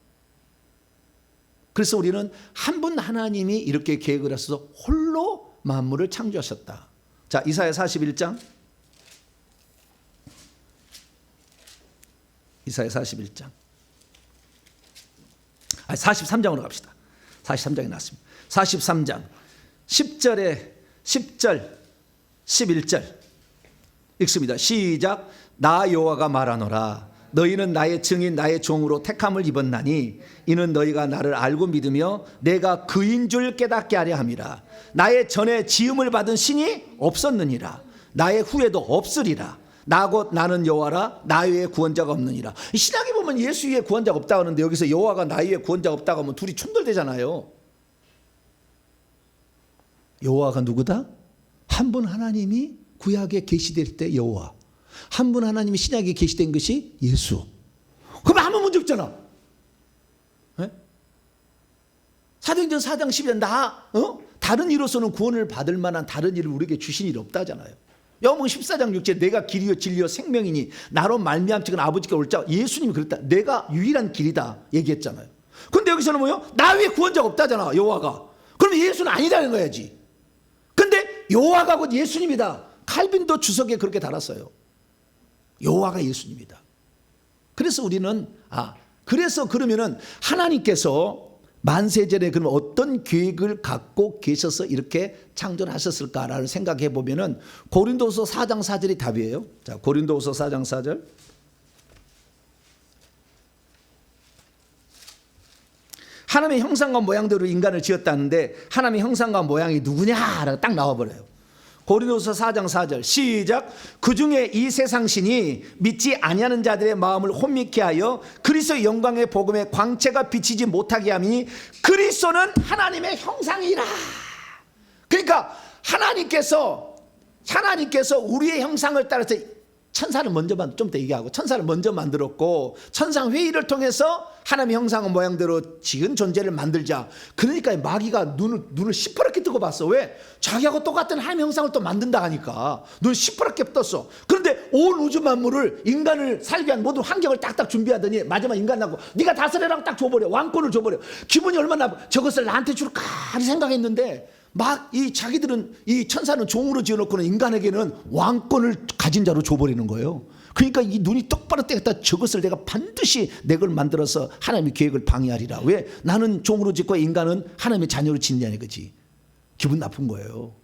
그래서 우리는 한 분 하나님이 이렇게 계획을 하셔서 홀로 만물을 창조하셨다. 자, 이사야 41장. 이사야 41장. 43장으로 갑시다. 43장이 났습니다. 43장 10절 11절 읽습니다. 시작. 나 여호와가 말하노라. 너희는 나의 증인 나의 종으로 택함을 입었나니 이는 너희가 나를 알고 믿으며 내가 그인 줄 깨닫게 하려 함이라. 나의 전에 지음을 받은 신이 없었느니라. 나의 후에도 없으리라. 나는 여호와라. 나 외에 구원자가 없느니라. 신약에 보면 예수 외에 구원자가 없다고 하는데 여기서 여호와가 나 외에 구원자가 없다고 하면 둘이 충돌되잖아요. 여호와가 누구다? 한 분 하나님이 구약에 계시될 때 여호와, 한 분 하나님이 신약에 계시된 것이 예수. 그럼 아무 문제 없잖아. 네? 사도행전 4장 12절 다른 이로서는 구원을 받을 만한 다른 일을 우리에게 주신 일이 없다잖아요. 요한복음 14장 6절 내가 길이요 진리요 생명이니 나로 말미암지건 아버지께 올 자. 예수님이 그랬다. 내가 유일한 길이다 얘기했잖아요. 근데 여기서는 뭐요? 나 외에 구원자가 없다잖아 여호와가. 그러면 예수는 아니라는 거야지. 근데 여호와가 곧 예수님이다. 칼빈도 주석에 그렇게 달았어요. 여호와가 예수님이다. 그래서 우리는 그래서 그러면은 하나님께서 만세전에 그럼 어떤 계획을 갖고 계셔서 이렇게 창조를 하셨을까라는 생각해 보면은 고린도후서 4장 4절이 답이에요. 자, 고린도후서 4장 4절. 하나님의 형상과 모양대로 인간을 지었다는데 하나님의 형상과 모양이 누구냐라고 딱 나와버려요. 고린도서 4장 4절 시작. 그중에 이 세상 신이 믿지 아니하는 자들의 마음을 혼미케 하여 그리스도의 영광의 복음에 광채가 비치지 못하게 하니 그리스도는 하나님의 형상이라. 그러니까 하나님께서 우리의 형상을 따라서 천사를 먼저 좀 더 얘기하고 천사를 먼저 만들었고 천상 회의를 통해서 하나님의 형상과 모양대로 지은 존재를 만들자. 그러니까 마귀가 눈을 시퍼렇게 뜨고 봤어. 왜? 자기하고 똑같은 하나님의 형상을 또 만든다 하니까 눈을 시퍼렇게 떴어. 그런데 온 우주 만물을 인간을 살기 위한 모든 환경을 딱딱 준비하더니 마지막 인간하고 네가 다스리라고 딱 줘버려. 왕권을 줘버려. 기분이 얼마나 저것을 나한테 줄까 생각했는데 막 이 자기들은 이 천사는 종으로 지어놓고는 인간에게는 왕권을 가진 자로 줘버리는 거예요. 그러니까 이 눈이 똑바로 떼겠다. 저것을 내가 반드시 내 걸 만들어서 하나님의 계획을 방해하리라. 왜? 나는 종으로 짓고 인간은 하나님의 자녀로 짓냐는 거지. 기분 나쁜 거예요.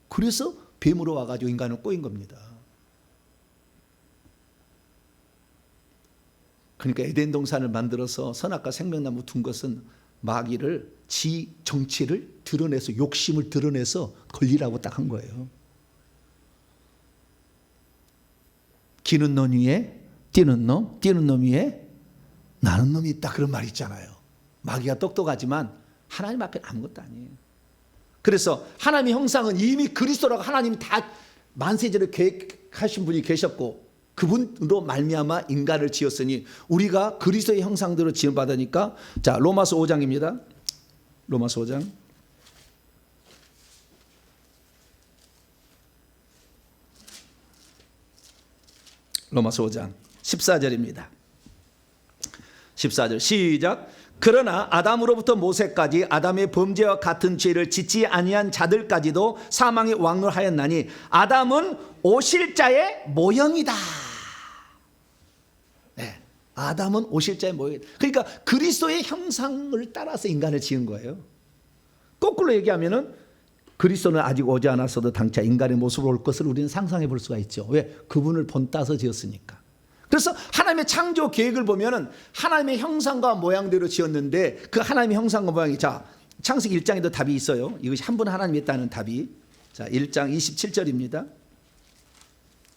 그래서 뱀으로 와가지고 인간을 꼬인 겁니다. 그러니까 에덴 동산을 만들어서 선악과 생명나무 둔 것은 마귀를 지 정치를 드러내서 욕심을 드러내서 걸리라고 딱 한 거예요. 기는 놈 위에 뛰는 놈 위에 나는 놈이 있다. 그런 말이 있잖아요. 마귀가 똑똑하지만 하나님 앞에 아무것도 아니에요. 그래서 하나님의 형상은 이미 그리스도라고 하나님이 다 만세전에 계획하신 분이 계셨고 그분으로 말미암아 인간을 지었으니 우리가 그리스도의 형상대로 지음받으니까 자 로마서 5장입니다. 로마서 5장 로마서 5장 14절입니다. 14절 시작. 그러나 아담으로부터 모세까지 아담의 범죄와 같은 죄를 짓지 아니한 자들까지도 사망이 왕노하였나니 아담은 오실 자의 모형이다. 네, 아담은 오실 자의 모형이다. 그러니까 그리스도의 형상을 따라서 인간을 지은 거예요. 거꾸로 얘기하면은 그리스도는 아직 오지 않았어도 당차 인간의 모습으로 올 것을 우리는 상상해 볼 수가 있죠. 왜? 그분을 본따서 지었으니까. 그래서 하나님의 창조 계획을 보면은 하나님의 형상과 모양대로 지었는데 그 하나님의 형상과 모양이 자 창세기 1장에도 답이 있어요. 이것이 한 분 하나님이 있다는 답이 자 1장 27절입니다.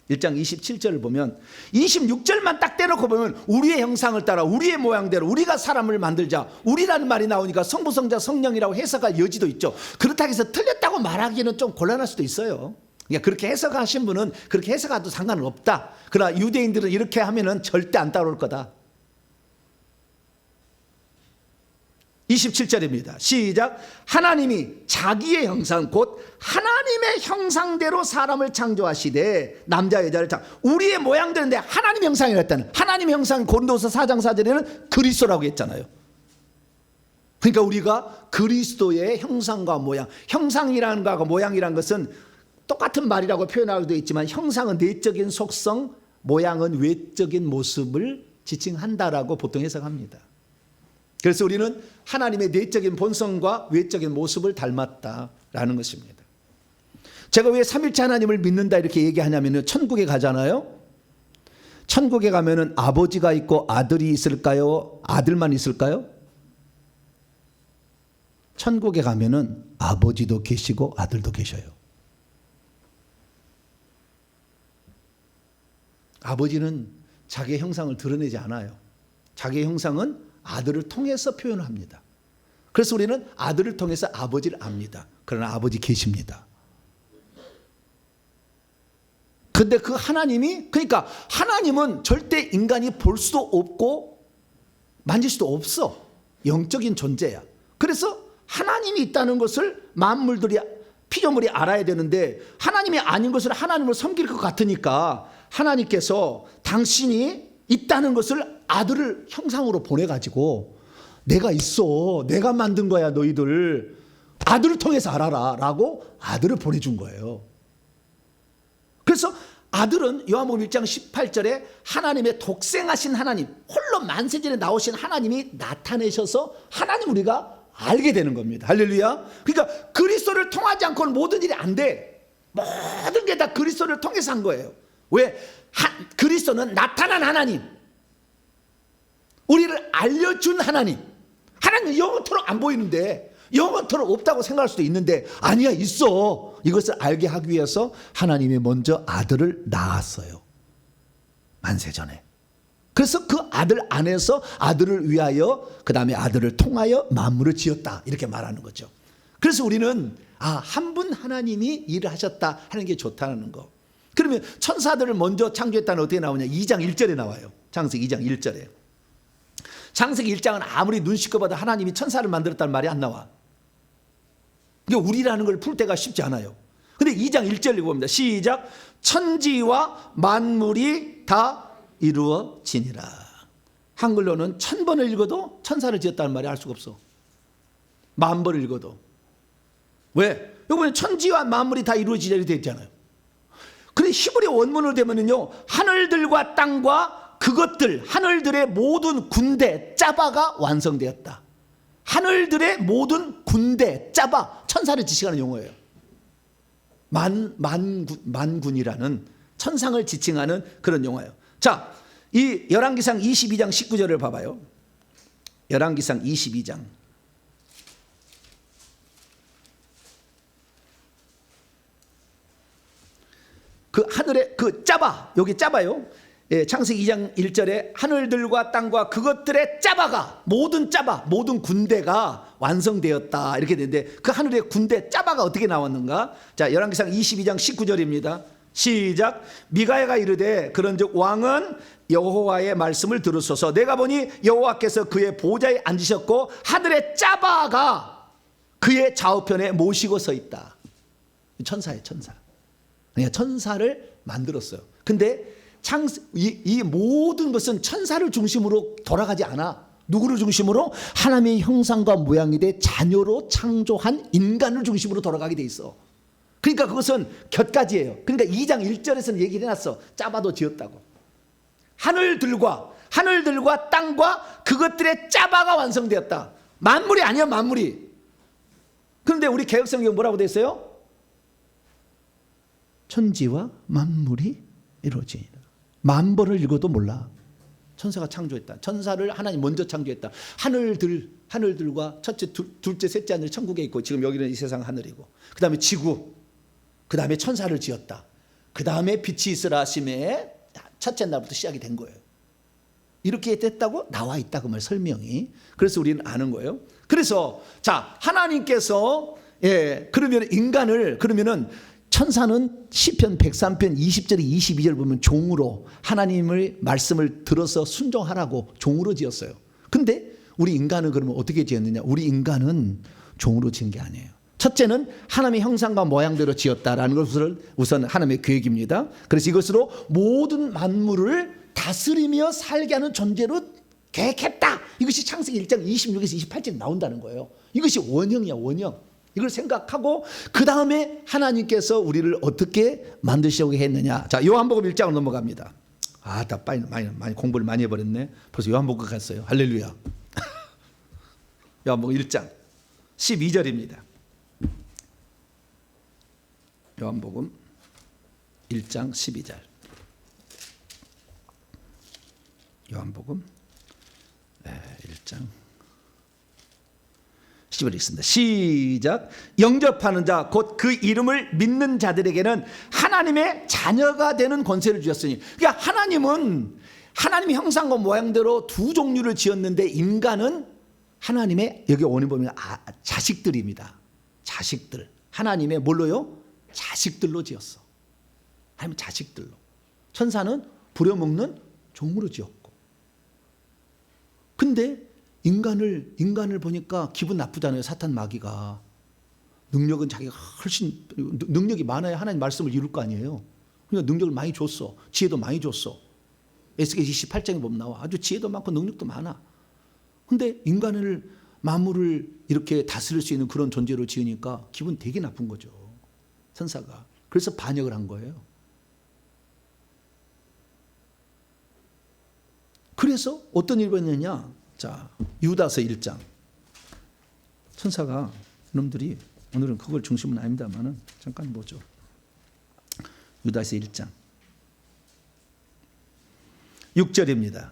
1장 27절을 보면 26절만 딱 떼놓고 보면 우리의 형상을 따라 우리의 모양대로 우리가 사람을 만들자 우리라는 말이 나오니까 성부 성자 성령이라고 해석할 여지도 있죠. 그렇다고 해서 틀렸다고 말하기는 좀 곤란할 수도 있어요. 그러니까 그렇게 해석하신 분은 그렇게 해석해도 상관은 없다. 그러나 유대인들은 이렇게 하면은 절대 안 따라올 거다. 27절입니다. 시작. 하나님이 자기의 형상 곧 하나님의 형상대로 사람을 창조하시되 남자 여자를 우리의 모양대로인데 하나님의 형상이라 했다는 하나님의 형상 고린도서 4장 4절에는 그리스도라고 했잖아요. 그러니까 우리가 그리스도의 형상과 모양 형상이라는 것과 모양이라는 것은 똑같은 말이라고 표현하기도 있지만 형상은 내적인 속성 모양은 외적인 모습을 지칭한다라고 보통 해석합니다. 그래서 우리는 하나님의 내적인 본성과 외적인 모습을 닮았다라는 것입니다. 제가 왜 삼일체 하나님을 믿는다 이렇게 얘기하냐면 천국에 가잖아요. 천국에 가면은 아버지가 있고 아들이 있을까요? 아들만 있을까요? 천국에 가면은 아버지도 계시고 아들도 계셔요. 아버지는 자기의 형상을 드러내지 않아요. 자기의 형상은 아들을 통해서 표현합니다. 그래서 우리는 아들을 통해서 아버지를 압니다. 그러나 아버지 계십니다. 근데 그 하나님이 그러니까 하나님은 절대 인간이 볼 수도 없고 만질 수도 없어. 영적인 존재야. 그래서 하나님이 있다는 것을 만물들이 피조물이 알아야 되는데 하나님이 아닌 것을 하나님을 섬길 것 같으니까 하나님께서 당신이 있다는 것을 아들을 형상으로 보내가지고 내가 있어. 내가 만든 거야 너희들. 아들을 통해서 알아라 라고 아들을 보내준 거예요. 그래서 아들은 요한복음 1장 18절에 하나님의 독생하신 하나님 홀로 만세전에 나오신 하나님이 나타내셔서 하나님 우리가 알게 되는 겁니다. 할렐루야. 그러니까 그리스도를 통하지 않고는 모든 일이 안 돼. 모든 게 다 그리스도를 통해서 한 거예요. 왜? 그리스도는 나타난 하나님, 우리를 알려준 하나님. 하나님은 영원토록 안 보이는데, 영원토록 없다고 생각할 수도 있는데, 아니야, 있어. 이것을 알게 하기 위해서 하나님이 먼저 아들을 낳았어요. 만세전에. 그래서 그 아들 안에서 아들을 위하여, 그 다음에 아들을 통하여 만물을 지었다, 이렇게 말하는 거죠. 그래서 우리는 한 분 하나님이 일을 하셨다 하는 게 좋다는 거. 그러면 천사들을 먼저 창조했다는 어떻게 나오냐? 2장 1절에 나와요. 창세기 2장 1절에. 창세기 1장은 아무리 눈 씻고 봐도 하나님이 천사를 만들었다는 말이 안 나와. 그러니까 우리라는 걸 풀 때가 쉽지 않아요. 근데 2장 1절 읽어봅니다. 시작. 천지와 만물이 다 이루어지니라. 한글로는 1000번을 읽어도 천사를 지었다는 말이 알 수가 없어. 10,000번을 읽어도. 왜? 여기 천지와 만물이 다 이루어지자 이렇게 되어 있잖아요. 근데 히브리 원문으로 되면은요, 하늘들과 땅과 그것들, 하늘들의 모든 군대 짜바가 완성되었다. 하늘들의 모든 군대 짜바, 천사를 지칭하는 용어예요. 만군이라는 천상을 지칭하는 그런 용어예요. 자, 이 열왕기상 22장 19절을 봐봐요. 열왕기상 22장. 그 하늘의 그 짜바, 여기 짜바요. 예, 창세기 2장 1절에 하늘들과 땅과 그것들의 짜바가, 모든 짜바, 모든 군대가 완성되었다 이렇게 되는데, 그 하늘의 군대 짜바가 어떻게 나왔는가? 자, 열왕기상 22장 19절입니다. 시작. 미가야가 이르되 그런즉 왕은 여호와의 말씀을 들으소서. 내가 보니 여호와께서 그의 보좌에 앉으셨고 하늘의 짜바가 그의 좌우편에 모시고 서 있다. 천사예요, 천사. 그러니까 천사를 만들었어요. 근데 이 모든 것은 천사를 중심으로 돌아가지 않아. 누구를 중심으로? 하나님의 형상과 모양이 돼 자녀로 창조한 인간을 중심으로 돌아가게 돼 있어. 그러니까 그것은 곁가지예요. 그러니까 2장 1절에서는 얘기를 해놨어. 짜바도 지었다고. 하늘들과 땅과 그것들의 짜바가 완성되었다. 만물이 아니야, 만물이. 그런데 우리 개혁성경 뭐라고 돼 있어요? 천지와 만물이 이루어지니라. 10,000번을 읽어도 몰라. 천사가 창조했다. 천사를 하나님 먼저 창조했다. 하늘들과 첫째, 둘째, 셋째 하늘 천국에 있고, 지금 여기는 이 세상 하늘이고, 그 다음에 지구, 그 다음에 천사를 지었다. 그 다음에 빛이 있으라 하심에 첫째 날부터 시작이 된 거예요. 이렇게 됐다고 나와 있다, 그 말 설명이. 그래서 우리는 아는 거예요. 그래서 자, 하나님께서 그러면 인간을, 그러면은 천사는 시편 103편 20절에 22절 보면 종으로 하나님의 말씀을 들어서 순종하라고 종으로 지었어요. 근데 우리 인간은 그러면 어떻게 지었느냐? 우리 인간은 종으로 지은 게 아니에요. 첫째는 하나님의 형상과 모양대로 지었다라는 것을 우선 하나님의 계획입니다. 그래서 이것으로 모든 만물을 다스리며 살게 하는 존재로 계획했다. 이것이 창세기 1장 26에서 28절에 나온다는 거예요. 이것이 원형이야, 원형. 이걸 생각하고 그 다음에 하나님께서 우리를 어떻게 만드시려고 했느냐. 자, 요한복음 1장으로 넘어갑니다. 다 많이 공부를 많이 해버렸네. 벌써 요한복음 갔어요. 할렐루야. 요한복음 1장 12절입니다. 요한복음 1장 12절. 요한복음 1장 10절 있습니다. 시작. 영접하는 자 곧 그 이름을 믿는 자들에게는 하나님의 자녀가 되는 권세를 주셨으니. 그러니까 하나님은 하나님의 형상과 모양대로 두 종류를 지었는데, 인간은 하나님의, 여기 오늘 보면 자식들입니다. 자식들. 하나님의 뭘로요? 자식들로 지었어. 하나님 자식들로. 천사는 부려먹는 종으로 지었고. 근데 인간을 보니까 기분 나쁘잖아요. 사탄 마귀가. 능력은 자기가 훨씬 능력이 많아야 하나님 말씀을 이룰 거 아니에요. 그러니까 능력을 많이 줬어. 지혜도 많이 줬어. 에스겔 28장에 보면 나와. 아주 지혜도 많고 능력도 많아. 근데 만물을 이렇게 다스릴 수 있는 그런 존재로 지으니까 기분 되게 나쁜 거죠. 천사가. 그래서 반역을 한 거예요. 그래서 어떤 일이 벌어졌느냐. 자, 유다서 1장. 천사가 이놈들이 오늘은 그걸 중심은 아닙니다만은 잠깐 보죠. 유다서 1장 6절입니다.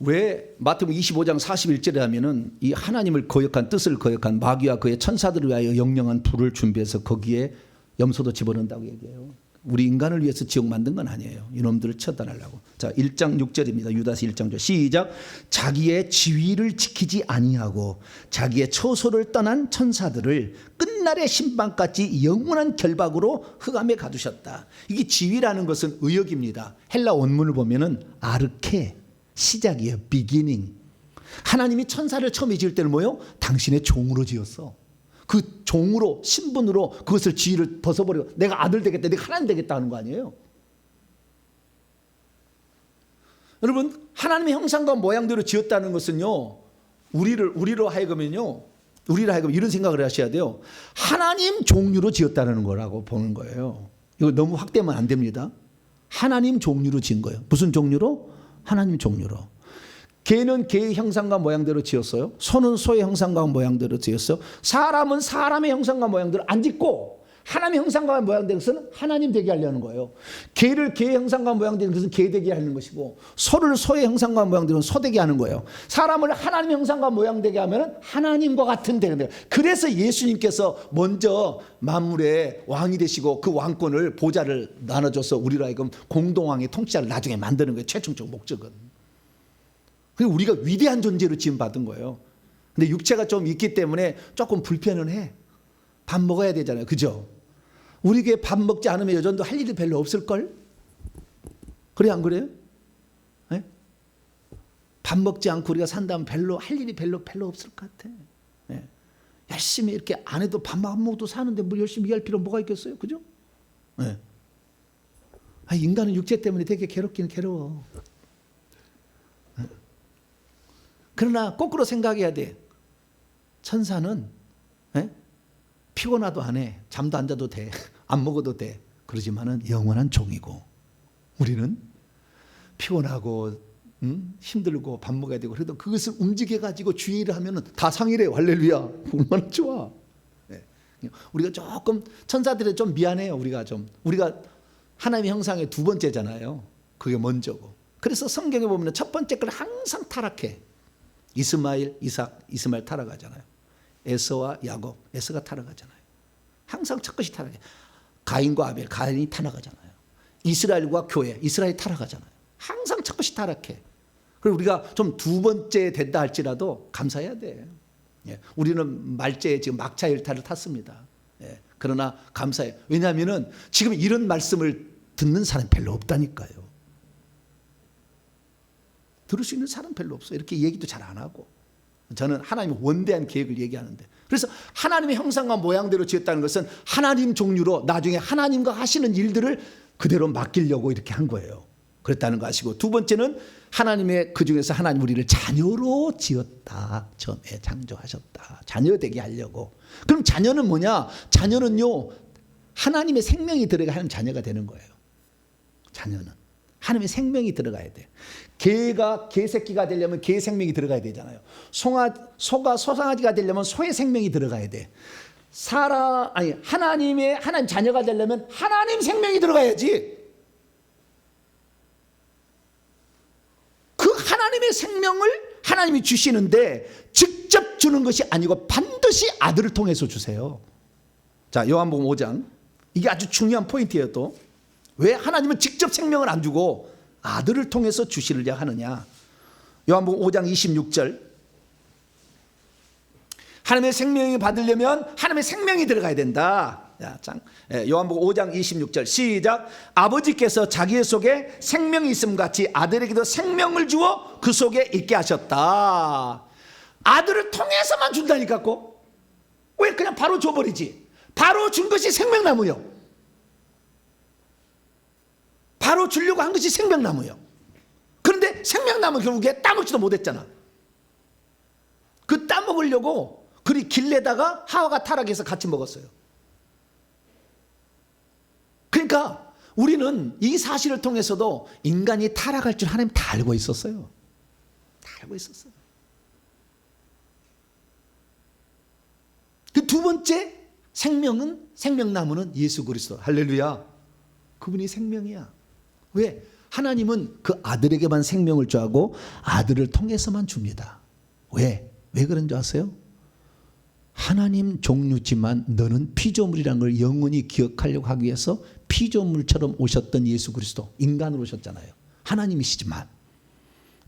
왜 마태복음 25장 41절에 하면은 이 하나님을 거역한 뜻을 거역한 마귀와 그의 천사들을 위하여 영영한 불을 준비해서 거기에 염소도 집어넣는다고 얘기해요. 우리 인간을 위해서 지옥 만든 건 아니에요. 이놈들을 처단하려고. 자, 1장 6절입니다. 유다서 1장 6절 시작. 자기의 지위를 지키지 아니하고 자기의 처소를 떠난 천사들을 끝날의 심판까지 영원한 결박으로 흑암에 가두셨다. 이게 지위라는 것은 의역입니다. 헬라 원문을 보면은 아르케, 시작이에요. 비기닝. 하나님이 천사를 처음에 지을 때는 뭐예요? 당신의 종으로 지었어. 그 종으로 신분으로 그것을 지위를 벗어버리고 내가 아들 되겠다, 내가 하나님 되겠다 하는 거 아니에요? 여러분, 하나님의 형상과 모양대로 지었다는 것은요, 우리로 하여금은요, 이런 생각을 하셔야 돼요. 하나님 종류로 지었다는 거라고 보는 거예요. 이거 너무 확대하면 안 됩니다. 하나님 종류로 지은 거예요. 무슨 종류로? 하나님 종류로. 개는 개의 형상과 모양대로 지었어요. 소는 소의 형상과 모양대로 지었어요. 사람은 사람의 형상과 모양대로 안 짓고 하나님의 형상과 모양대로서는 하나님 되게 하려는 거예요. 개를 개의 형상과 모양대로 것은 개 되게 하는 것이고 소를 소의 형상과 모양대로는 소 되게 하는 거예요. 사람을 하나님의 형상과 모양 되게 하면 하나님과 같은 되는 거예요. 그래서 예수님께서 먼저 만물의 왕이 되시고 그 왕권을 보좌를 나눠줘서 우리로 하여금 공동왕의 통치자를 나중에 만드는 거예요. 최종적 목적은. 그리고 우리가 위대한 존재로 지음받은 거예요. 근데 육체가 좀 있기 때문에 조금 불편은 해. 밥 먹어야 되잖아요. 그죠? 우리에게 밥 먹지 않으면 여전도 할 일이 별로 없을걸? 그래 안 그래요? 네? 밥 먹지 않고 우리가 산다면 할 일이 별로 없을 것 같아. 네. 열심히 이렇게 안 해도 밥 안 먹어도 사는데 뭐 열심히 할 필요 뭐가 있겠어요? 그죠? 네. 인간은 육체 때문에 되게 괴롭기는 괴로워. 그러나 거꾸로 생각해야 돼. 천사는 피곤하도 안 해. 잠도 안 자도 돼. 안 먹어도 돼. 그러지만은 영원한 종이고 우리는 피곤하고 힘들고 밥 먹어야 되고 그래도 그것을 움직여가지고 주의를 하면은 다 상이래요. 할렐루야. 얼마나 좋아. 네. 우리가 조금 천사들은 좀 미안해요. 우리가 하나님의 형상의 두 번째잖아요. 그게 먼저고. 그래서 성경에 보면 첫 번째 걸 항상 타락해. 이스마엘, 이삭, 이스마엘 타락하잖아요. 에서와 야곱, 에서가 타락하잖아요. 항상 첫 것이 타락해. 가인과 아벨, 가인이 타락하잖아요. 이스라엘과 교회, 이스라엘이 타락하잖아요. 항상 첫 것이 타락해. 그리고 우리가 좀 두 번째 된다 할지라도 감사해야 돼. 예. 우리는 말째에 지금 막차 열타를 탔습니다. 예. 그러나 감사해요. 왜냐하면은 지금 이런 말씀을 듣는 사람이 별로 없다니까요. 들을 수 있는 사람 별로 없어요. 이렇게 얘기도 잘 안 하고. 저는 하나님의 원대한 계획을 얘기하는데. 그래서 하나님의 형상과 모양대로 지었다는 것은 하나님 종류로 나중에 하나님과 하시는 일들을 그대로 맡기려고 이렇게 한 거예요. 그랬다는 거 아시고. 두 번째는 하나님의 그중에서 하나님 우리를 자녀로 지었다. 처음에 창조하셨다. 자녀 되게 하려고. 그럼 자녀는 뭐냐? 자녀는요. 하나님의 생명이 들어가 하는 자녀가 되는 거예요. 자녀는. 하나님의 생명이 들어가야 돼. 개가 개새끼가 되려면 개의 생명이 들어가야 되잖아요. 소가 소상아지가 되려면 소의 생명이 들어가야 돼. 하나님 자녀가 되려면 하나님 생명이 들어가야지. 그 하나님의 생명을 하나님이 주시는데 직접 주는 것이 아니고 반드시 아들을 통해서 주세요. 자, 요한복음 5장. 이게 아주 중요한 포인트예요. 또 왜 하나님은 직접 생명을 안 주고 아들을 통해서 주시려 하느냐. 요한복음 5장 26절. 하나님의 생명을 받으려면 하나님의 생명이 들어가야 된다. 요한복음 5장 26절 시작. 아버지께서 자기의 속에 생명이 있음 같이 아들에게도 생명을 주어 그 속에 있게 하셨다. 아들을 통해서만 준다니까. 왜 그냥 바로 줘버리지? 바로 준 것이 생명나무요. 바로 주려고 한 것이 생명나무예요. 그런데 생명나무 결국에 따먹지도 못했잖아. 그 따먹으려고 그리 길내다가 하와가 타락해서 같이 먹었어요. 그러니까 우리는 이 사실을 통해서도 인간이 타락할 줄 하나님 다 알고 있었어요. 다 알고 있었어요. 그 두 번째 생명은, 생명나무는 예수 그리스도. 할렐루야. 그분이 생명이야. 왜? 하나님은 그 아들에게만 생명을 주하고 아들을 통해서만 줍니다. 왜? 왜 그런 줄 아세요? 하나님 종류지만 너는 피조물이라는 걸 영원히 기억하려고 하기 위해서 피조물처럼 오셨던 예수 그리스도, 인간으로 오셨잖아요. 하나님이시지만.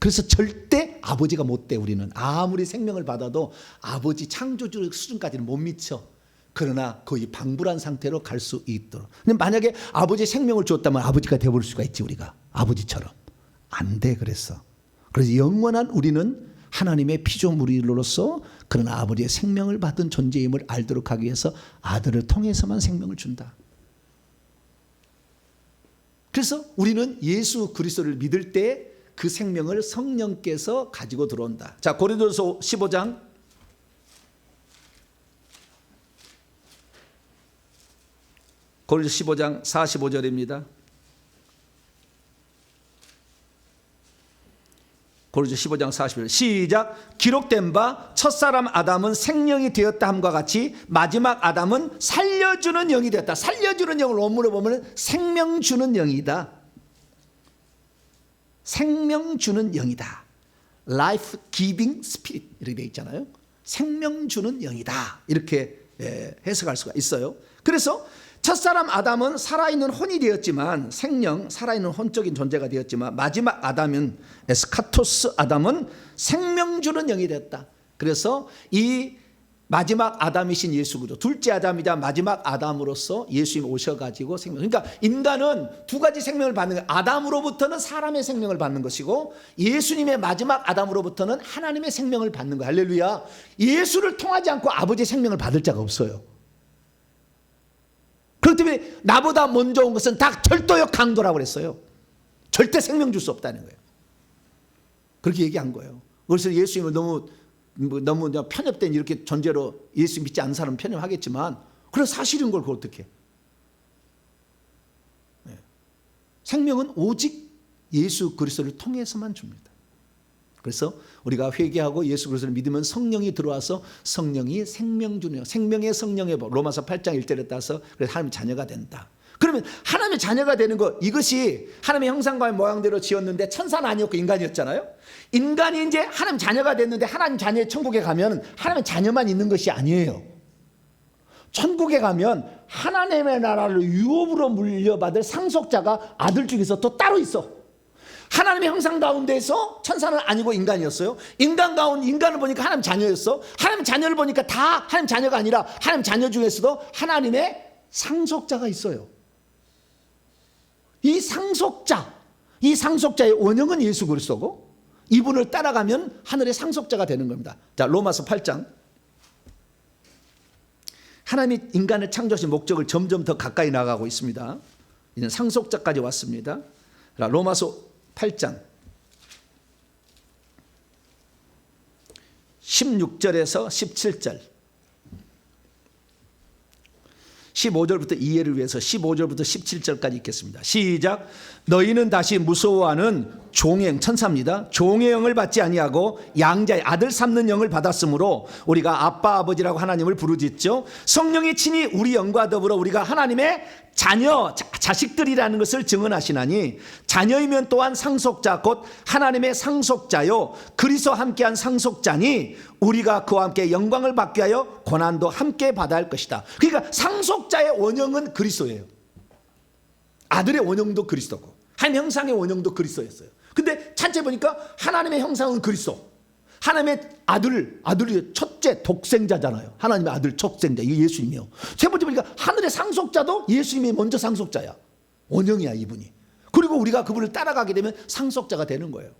그래서 절대 아버지가 못 돼. 우리는 아무리 생명을 받아도 아버지 창조주 수준까지는 못 미쳐. 그러나 거의 방불한 상태로 갈 수 있도록. 근데 만약에 아버지 생명을 줬다면 아버지가 되어볼 수가 있지. 우리가 아버지처럼 안 돼. 그래서 영원한 우리는 하나님의 피조물로서 그러나 아버지의 생명을 받은 존재임을 알도록 하기 위해서 아들을 통해서만 생명을 준다. 그래서 우리는 예수 그리스도를 믿을 때 그 생명을 성령께서 가지고 들어온다. 자, 고린도서 15장 고린도서 15장 45절입니다. 고린도서 15장 45절 시작. 기록된 바 첫사람 아담은 생명이 되었다 함과 같이 마지막 아담은 살려주는 영이 되었다. 살려주는 영을 원문으로 보면 생명 주는 영이다. 생명 주는 영이다. Life giving spirit 이렇게 되어 있잖아요. 생명 주는 영이다. 이렇게 해석할 수가 있어요. 그래서 첫사람 아담은 살아있는 혼이 되었지만, 생명, 살아있는 혼적인 존재가 되었지만, 마지막 아담은 에스카토스 아담은 생명 주는 영이 되었다. 그래서 이 마지막 아담이신 예수 그리스도, 둘째 아담이자 마지막 아담으로서 예수님이 오셔가지고 생명. 그러니까 인간은 두 가지 생명을 받는 거예요. 아담으로부터는 사람의 생명을 받는 것이고, 예수님의 마지막 아담으로부터는 하나님의 생명을 받는 거예요. 할렐루야. 예수를 통하지 않고 아버지의 생명을 받을 자가 없어요. 그렇기 때문에 나보다 먼저 온 것은 다 절도적 강도라고 그랬어요. 절대 생명 줄 수 없다는 거예요. 그렇게 얘기한 거예요. 그래서 예수님을 너무 편협된 이렇게 존재로 예수 믿지 않는 사람은 편협하겠지만, 그런 사실인 걸 그걸 어떻게? 생명은 오직 예수 그리스도를 통해서만 줍니다. 그래서 우리가 회개하고 예수 그리스도를 믿으면 성령이 들어와서 성령이 생명 주는, 생명의 성령의 법, 로마서 8장 1절에 따라서 그래서 하나님의 자녀가 된다. 그러면 하나님의 자녀가 되는 것, 이것이 하나님의 형상과 모양대로 지었는데 천사는 아니었고 인간이었잖아요. 인간이 이제 하나님 자녀가 됐는데 하나님 자녀의 천국에 가면 하나님의 자녀만 있는 것이 아니에요. 천국에 가면 하나님의 나라를 유업으로 물려받을 상속자가 아들 중에서 또 따로 있어. 하나님의 형상 가운데서 천사는 아니고 인간이었어요. 인간 가운데 인간을 보니까 하나님 자녀였어. 하나님 자녀를 보니까 다 하나님 자녀가 아니라 하나님 자녀 중에서도 하나님의 상속자가 있어요. 이 상속자의 원형은 예수 그리스도고, 이분을 따라가면 하늘의 상속자가 되는 겁니다. 자, 로마서 8장. 하나님이 인간을 창조하신 목적을 점점 더 가까이 나가고 있습니다. 이제 상속자까지 왔습니다. 자, 로마서 8장 16절에서 17절, 15절부터 이해를 위해서 15절부터 17절까지 읽겠습니다. 시작. 너희는 다시 무서워하는 종의 천사입니다. 종의 영을 받지 아니하고 양자의 아들 삼는 영을 받았으므로 우리가 아빠 아버지라고 하나님을 부르짖죠. 성령이 친히 우리 영과 더불어 우리가 하나님의 자녀 자식들이라는 것을 증언하시나니, 자녀이면 또한 상속자 곧 하나님의 상속자요 그리스도와 함께한 상속자니 우리가 그와 함께 영광을 받게 하여 고난도 함께 받아야 할 것이다. 그러니까 상속자의 원형은 그리스도예요. 아들의 원형도 그리스도고 하나님의 형상의 원형도 그리스도였어요. 근데 찬째 보니까 하나님의 형상은 그리스도, 하나님의 아들이 첫째 독생자잖아요. 하나님의 아들 독생자, 이게 예수님이요. 세 번째 보니까 하늘의 상속자도 예수님이 먼저 상속자야. 원형이야 이분이. 그리고 우리가 그분을 따라가게 되면 상속자가 되는 거예요.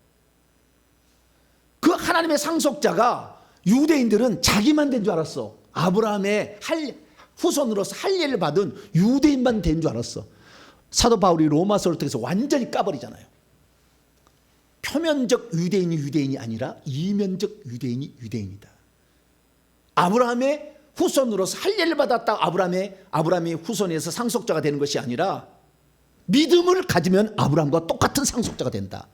그 하나님의 상속자가 유대인들은 자기만 된 줄 알았어. 아브라함의 후손으로서 할례를 받은 유대인만 된 줄 알았어. 사도 바울이 로마서를 통해서 완전히 까버리잖아요. 표면적 유대인이 유대인이 아니라 이면적 유대인이 유대인이다. 아브라함의 후손으로서 할례를 받았다. 아브라함이 후손에서 상속자가 되는 것이 아니라 믿음을 가지면 아브라함과 똑같은 상속자가 된다.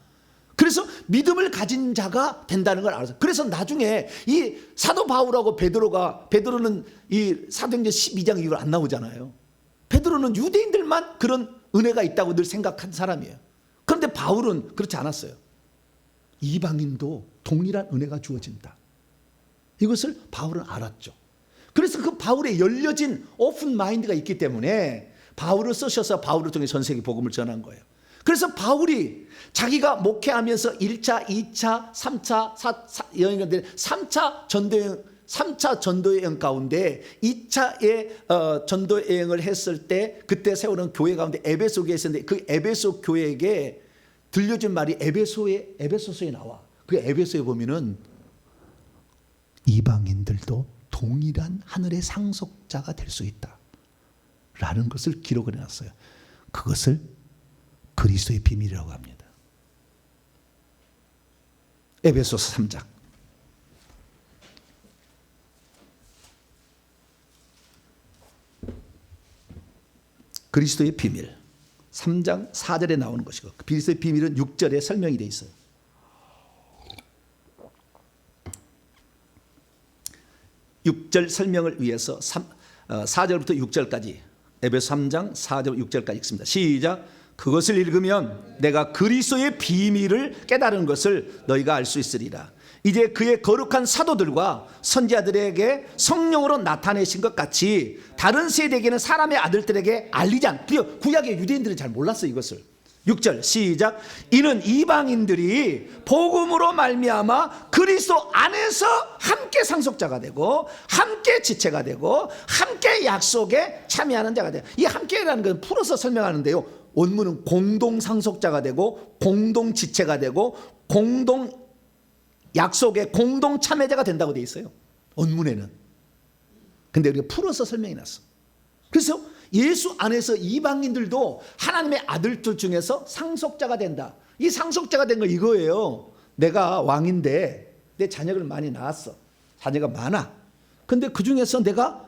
그래서 믿음을 가진 자가 된다는 걸 알았어요. 그래서 나중에 이 사도 바울하고 베드로는 이 사도행전 12장 이후로 안 나오잖아요. 베드로는 유대인들만 그런 은혜가 있다고 늘 생각한 사람이에요. 그런데 바울은 그렇지 않았어요. 이방인도 동일한 은혜가 주어진다. 이것을 바울은 알았죠. 그래서 그 바울의 열려진 오픈 마인드가 있기 때문에 바울을 쓰셔서 바울을 통해 전 세계 복음을 전한 거예요. 그래서 바울이 자기가 목회하면서 1차, 2차, 3차 여행인데 3차 전도 여행 가운데 2차의 전도 여행을 했을 때 그때 세우는 교회 가운데 에베소 교회에 있었는데 그 에베소 교회에게 들려준 말이 에베소서에 나와. 그 에베소에 보면은 이방인들도 동일한 하늘의 상속자가 될 수 있다 라는 것을 기록을 해놨어요. 그것을 그리스도의 비밀이라고 합니다. 에베소서 3장. 그리스도의 비밀 3장 4절에 나오는 것이고 그리스도의 비밀은 6절에 설명이 되어 있어요. 육 절 설명을 위해서 4절부터 6절까지 에베소 3장 4절 6절까지 읽습니다. 시작. 그것을 읽으면 내가 그리스도의 비밀을 깨달은 것을 너희가 알 수 있으리라. 이제 그의 거룩한 사도들과 선지자들에게 성령으로 나타내신 것 같이 다른 세대에게는 사람의 아들들에게 알리지 않. 구약의 유대인들은 잘 몰랐어요 이것을. 6절 시작. 이는 이방인들이 복음으로 말미암아 그리스도 안에서 함께 상속자가 되고 함께 지체가 되고 함께 약속에 참여하는 자가 돼요. 이 함께라는 건 풀어서 설명하는데요. 원문은 공동 상속자가 되고 공동 지체가 되고 공동 약속에 공동 참여자가 된다고 되어 있어요. 원문에는. 근데 우리가 풀어서 설명해 놨어. 그래서 예수 안에서 이방인들도 하나님의 아들들 중에서 상속자가 된다. 이 상속자가 된 거 이거예요. 내가 왕인데 내 자녀를 많이 낳았어. 자녀가 많아. 근데 그 중에서 내가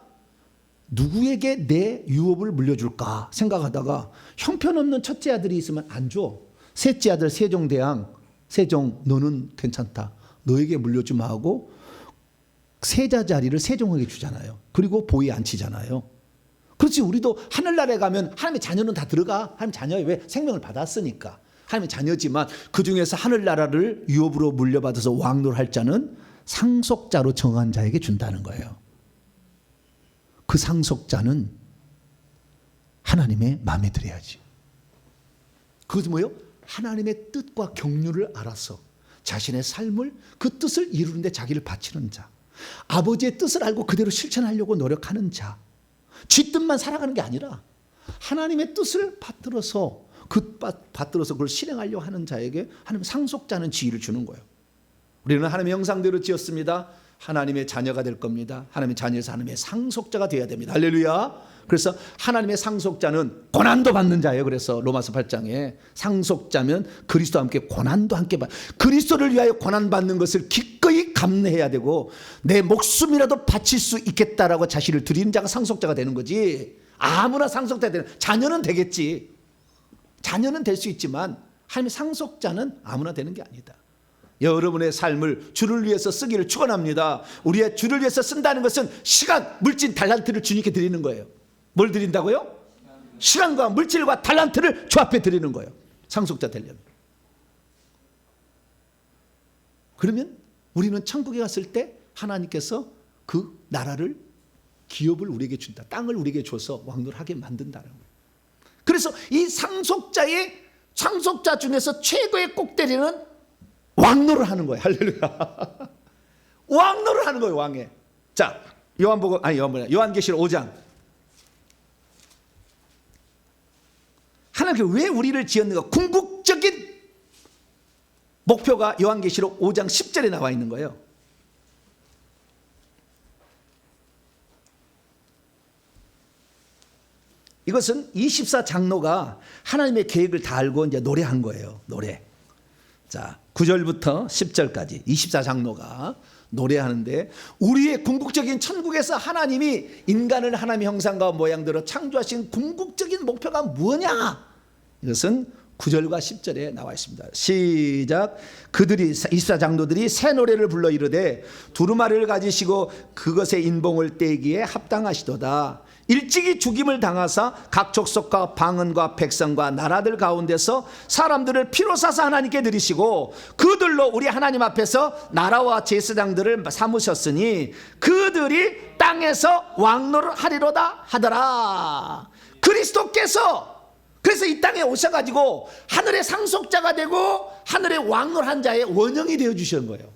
누구에게 내 유업을 물려줄까 생각하다가 형편없는 첫째 아들이 있으면 안 줘. 셋째 아들 세종대왕, 세종 너는 괜찮다. 너에게 물려주면 하고 세자 자리를 세종에게 주잖아요. 그리고 보위에 앉히잖아요. 그렇지. 우리도 하늘나라에 가면 하나님의 자녀는 다 들어가. 하나님 자녀에 왜? 생명을 받았으니까. 하나님의 자녀지만 그중에서 하늘나라를 유업으로 물려받아서 왕노할 자는 상속자로 정한 자에게 준다는 거예요. 그 상속자는 하나님의 마음에 들어야지. 그것은 뭐예요? 하나님의 뜻과 경륜을 알아서 자신의 삶을 그 뜻을 이루는데 자기를 바치는 자. 아버지의 뜻을 알고 그대로 실천하려고 노력하는 자. 지 뜻만 살아가는 게 아니라 하나님의 뜻을 받들어서 그걸 실행하려고 하는 자에게 하나님 상속자는 지위를 주는 거예요. 우리는 하나님의 형상대로 지었습니다. 하나님의 자녀가 될 겁니다. 하나님의 자녀에서 하나님의 상속자가 되어야 됩니다. 할렐루야. 그래서 하나님의 상속자는 고난도 받는 자예요. 그래서 로마서 8장에 상속자면 그리스도와 함께 고난도 함께 받. 그리스도를 위하여 고난 받는 것을 기꺼이 감내해야 되고 내 목숨이라도 바칠 수 있겠다라고 자신을 드리는 자가 상속자가 되는 거지. 아무나 상속자가 되는. 자녀는 되겠지. 자녀는 될 수 있지만 하나님의 상속자는 아무나 되는 게 아니다. 여러분의 삶을 주를 위해서 쓰기를 축원합니다. 우리의 주를 위해서 쓴다는 것은 시간, 물질, 달란트를 주님께 드리는 거예요. 뭘 드린다고요? 시간과 물질과 달란트를 주 앞에 드리는 거예요. 상속자 되려면. 그러면 우리는 천국에 갔을 때 하나님께서 그 나라를 기업을 우리에게 준다. 땅을 우리에게 줘서 왕노를 하게 만든다는 거예요. 그래서 이 상속자 중에서 최고의 꼭대기는 왕노를 하는 거예요. 할렐루야. 왕노를 하는 거예요. 왕에. 자, 요한계시록 5장. 하나님께 왜 우리를 지었는가? 궁극적인 목표가 요한계시록 5장 10절에 나와 있는 거예요. 이것은 24장로가 하나님의 계획을 다 알고 이제 노래한 거예요. 노래. 자, 9절부터 10절까지 24장로가 노래하는데 우리의 궁극적인 천국에서 하나님이 인간을 하나님의 형상과 모양대로 창조하신 궁극적인 목표가 뭐냐? 이것은 9절과 10절에 나와 있습니다. 시작. 그들이 24장로들이 새 노래를 불러 이르되 두루마리를 가지시고 그것의 인봉을 떼기에 합당하시도다. 일찍이 죽임을 당하사 각 족속과 방언과 백성과 나라들 가운데서 사람들을 피로 사사 하나님께 드리시고 그들로 우리 하나님 앞에서 나라와 제사장들을 삼으셨으니 그들이 땅에서 왕노를 하리로다 하더라. 그리스도께서 그래서 이 땅에 오셔가지고 하늘의 상속자가 되고 하늘의 왕노한 자의 원형이 되어 주시는 거예요.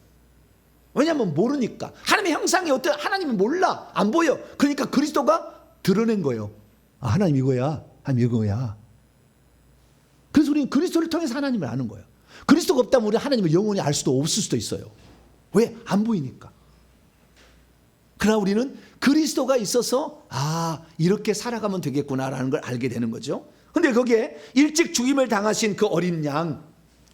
왜냐하면 모르니까. 하나님의 형상이 어때? 하나님은 몰라, 안 보여. 그러니까 그리스도가 드러낸 거예요. 아, 하나님 이거야, 하나님 이거야. 그래서 우리는 그리스도를 통해서 하나님을 아는 거예요. 그리스도가 없다면 우리 하나님을 영원히 알 수도 없을 수도 있어요. 왜? 안 보이니까. 그러나 우리는 그리스도가 있어서 아, 이렇게 살아가면 되겠구나라는 걸 알게 되는 거죠. 근데 거기에 일찍 죽임을 당하신 그 어린 양,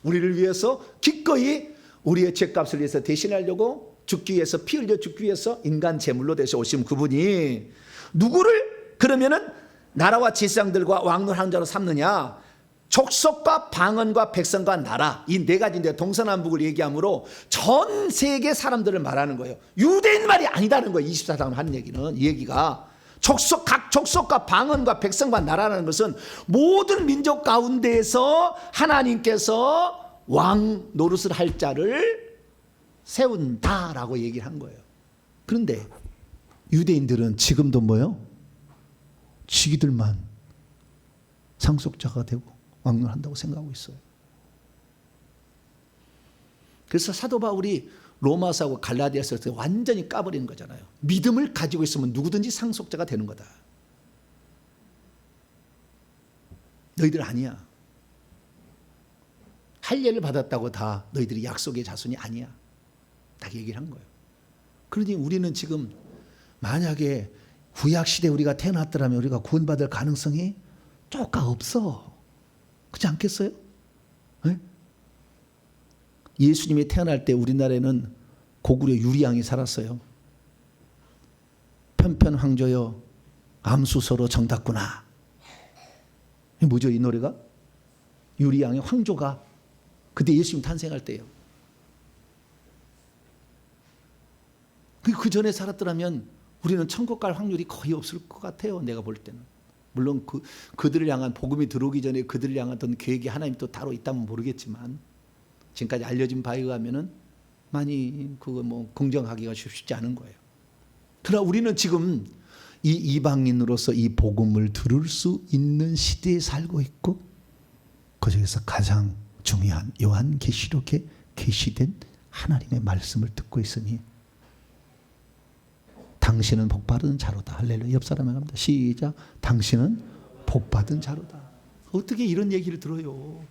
우리를 위해서 기꺼이 우리의 죄값을 위해서 대신하려고 죽기 위해서, 피 흘려 죽기 위해서 인간 제물로 되셔 오신 그분이 누구를 그러면은 나라와 제사장들과 왕노한 자로 삼느냐? 족속과 방언과 백성과 나라, 이 네 가지인데 동서남북을 얘기하므로 전 세계 사람들을 말하는 거예요. 유대인 말이 아니다는 거예요. 24장 하는 얘기는, 이 얘기가 각 족속과 방언과 백성과 나라라는 것은 모든 민족 가운데에서 하나님께서 왕 노릇을 할 자를 세운다라고 얘기를 한 거예요. 그런데 유대인들은 지금도 뭐요? 지기들만 상속자가 되고 왕노한다고 생각하고 있어요. 그래서 사도 바울이 로마서하고 갈라디아서에서 완전히 까버리는 거잖아요. 믿음을 가지고 있으면 누구든지 상속자가 되는 거다. 너희들 아니야. 할례를 받았다고 다 너희들이 약속의 자손이 아니야. 딱 얘기를 한 거예요. 그러니 우리는 지금 만약에 구약시대 우리가 태어났더라면 우리가 구원받을 가능성이 쪼까 없어. 그렇지 않겠어요? 네? 예수님이 태어날 때 우리나라에는 고구려 유리왕이 살았어요. 편편황조여 암수서로 정답구나. 뭐죠 이 노래가? 유리왕의 황조가 그때 예수님 탄생할 때예요. 그 전에 살았더라면 우리는 천국 갈 확률이 거의 없을 것 같아요. 내가 볼 때는. 물론 그들을 향한 복음이 들어오기 전에 그들을 향한 어떤 계획이 하나님 또 따로 있다면 모르겠지만 지금까지 알려진 바에 의하면은 많이 그거 뭐 긍정하기가 쉽지 않은 거예요. 그러나 우리는 지금 이 이방인으로서 이 복음을 들을 수 있는 시대에 살고 있고 그 중에서 가장 중요한 요한계시록에 계시된 하나님의 말씀을 듣고 있으니 당신은 복받은 자로다. 할렐루야. 옆 사람에 갑니다. 시작. 당신은 복받은 자로다. 어떻게 이런 얘기를 들어요?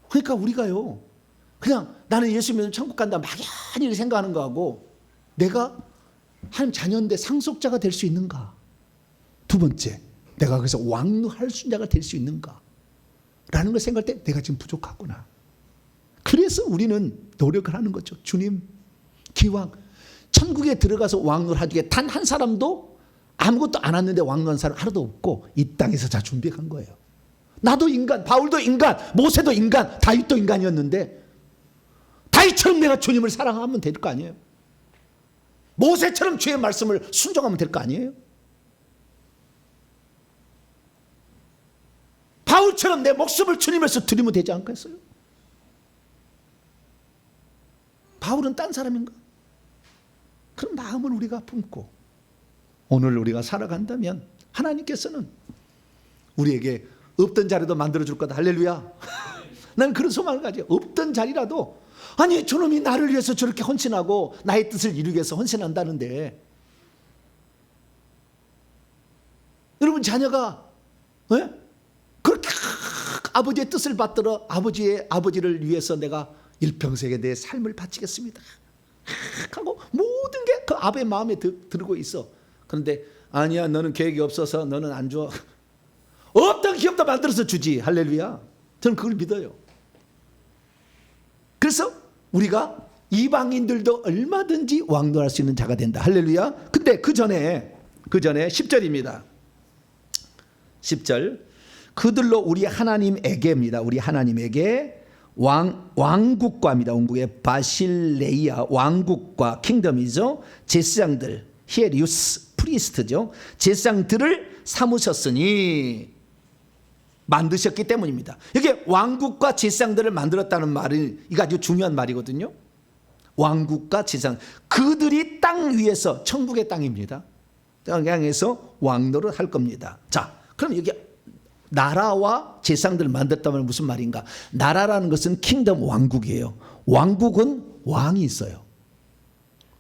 그러니까 우리가요, 그냥 나는 예수 믿으면 천국 간다 막연히 생각하는 거하고 내가 하나님 자녀인데 상속자가 될 수 있는가? 두 번째, 내가 그래서 왕노할 자가 될 수 있는가? 라는 걸 생각할 때 내가 지금 부족하구나. 그래서 우리는 노력을 하는 거죠. 주님, 기왕 천국에 들어가서 왕노하게 단 한 사람도 아무것도 안 왔는데 왕노한 사람 하나도 없고 이 땅에서 다 준비한 거예요. 나도 인간, 바울도 인간, 모세도 인간, 다윗도 인간이었는데 다윗처럼 내가 주님을 사랑하면 될 거 아니에요. 모세처럼 주의 말씀을 순종하면 될 거 아니에요. 바울처럼 내 목숨을 주님에서 드리면 되지 않겠어요? 바울은 딴 사람인가? 그런 마음을 우리가 품고 오늘 우리가 살아간다면 하나님께서는 우리에게 없던 자리도 만들어줄 거다. 할렐루야. 나는 그런 소망을 가져요. 없던 자리라도 아니 저놈이 나를 위해서 저렇게 헌신하고 나의 뜻을 이루기 위해서 헌신한다는데 여러분 자녀가 그렇게 아버지의 뜻을 받들어 아버지를 위해서 내가 일평생에 내 삶을 바치겠습니다 하고 모든 게 그 아버의 마음에 들고 있어. 그런데 아니야 너는 계획이 없어서 너는 안 줘. 어떤 기업도 만들어서 주지. 할렐루야. 저는 그걸 믿어요. 그래서 우리가 이방인들도 얼마든지 왕노할 수 있는 자가 된다. 할렐루야. 근데 그 전에 10절입니다. 10절. 그들로 우리 하나님에게입니다. 우리 하나님에게 왕국과입니다. 왕국의 바실레이아 왕국과 킹덤이죠. 제사장들 히에리우스 프리스트죠. 제사장들을 삼으셨으니 만드셨기 때문입니다. 이게 왕국과 제사장들을 만들었다는 말이 이거 아주 중요한 말이거든요. 왕국과 제사장 그들이 땅 위에서 천국의 땅입니다. 땅에서 왕노를 할 겁니다. 자, 그럼 여기 나라와 제사장들을 만들었다면 무슨 말인가? 나라라는 것은 킹덤 왕국이에요. 왕국은 왕이 있어요.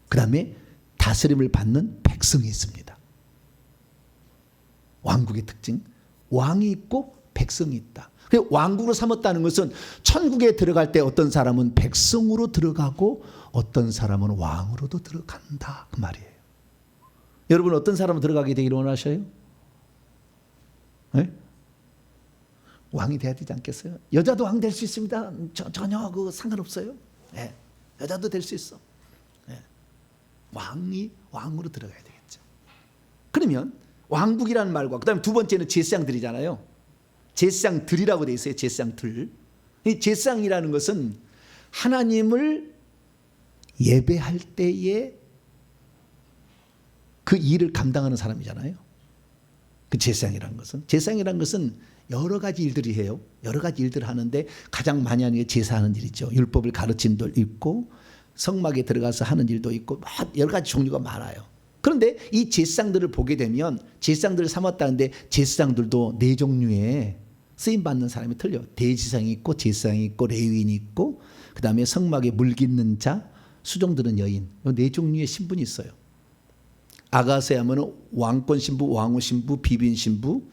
그 다음에 다스림을 받는 백성이 있습니다. 왕국의 특징, 왕이 있고 백성이 있다. 왕국으로 삼았다는 것은 천국에 들어갈 때 어떤 사람은 백성으로 들어가고 어떤 사람은 왕으로도 들어간다 그 말이에요. 여러분 어떤 사람은 들어가게 되기를 원하셔요? 네? 왕이 돼야 되지 않겠어요? 여자도 왕 될 수 있습니다. 전혀 그 상관없어요. 네. 여자도 될 수 있어. 네. 왕이 왕으로 들어가야 되겠죠. 그러면 왕국이라는 말과 그다음에 두 번째는 제사장들이잖아요. 제사장들이라고 돼 있어요. 제사장들. 이 제사장이라는 것은 하나님을 예배할 때에 그 일을 감당하는 사람이잖아요. 그 제사장이라는 것은 여러 가지 일들이 해요. 여러 가지 일들을 하는데 가장 많이 하는 게 제사하는 일이죠. 율법을 가르치는 일도 있고 성막에 들어가서 하는 일도 있고 여러 가지 종류가 많아요. 그런데 이 제사장들을 보게 되면 제사장들을 삼았다는데 제사장들도 네 종류의 쓰임받는 사람이 틀려. 대제사장이 있고 제사장이 있고 레위인이 있고 그 다음에 성막에 물 깃는 자, 수종드는 여인, 네 종류의 신분이 있어요. 아가서에 하면 왕권 신부, 왕후 신부, 비빈 신부,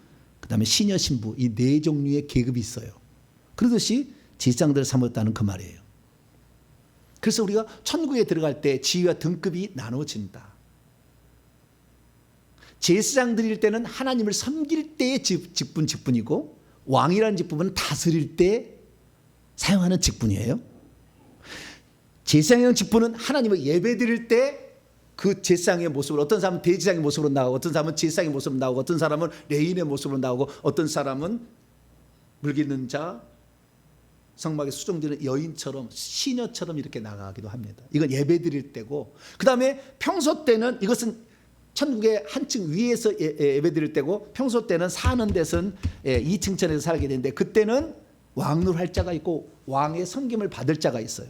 그 다음에 시녀 신부, 이 네 종류의 계급이 있어요. 그러듯이 제사장들을 삼았다는 그 말이에요. 그래서 우리가 천국에 들어갈 때 지위와 등급이 나눠진다. 제사장들일 때는 하나님을 섬길 때의 직분이고 왕이라는 직분은 다스릴 때 사용하는 직분이에요. 제사장의 직분은 하나님을 예배드릴 때 그 제사장의 모습으로 어떤 사람은 대제사장의 모습으로 나오고 어떤 사람은 제사장의 모습으로 나오고 어떤 사람은 레위인의 모습으로 나오고 어떤 사람은 물 깃는 자 성막에 수종되는 여인처럼 시녀처럼 이렇게 나가기도 합니다. 이건 예배드릴 때고 그 다음에 평소 때는 이것은 천국의 한층 위에서 예배드릴 때고 평소 때는 사는 데서는 2층천에서 살게 되는데 그때는 왕노를 할 자가 있고 왕의 섬김을 받을 자가 있어요.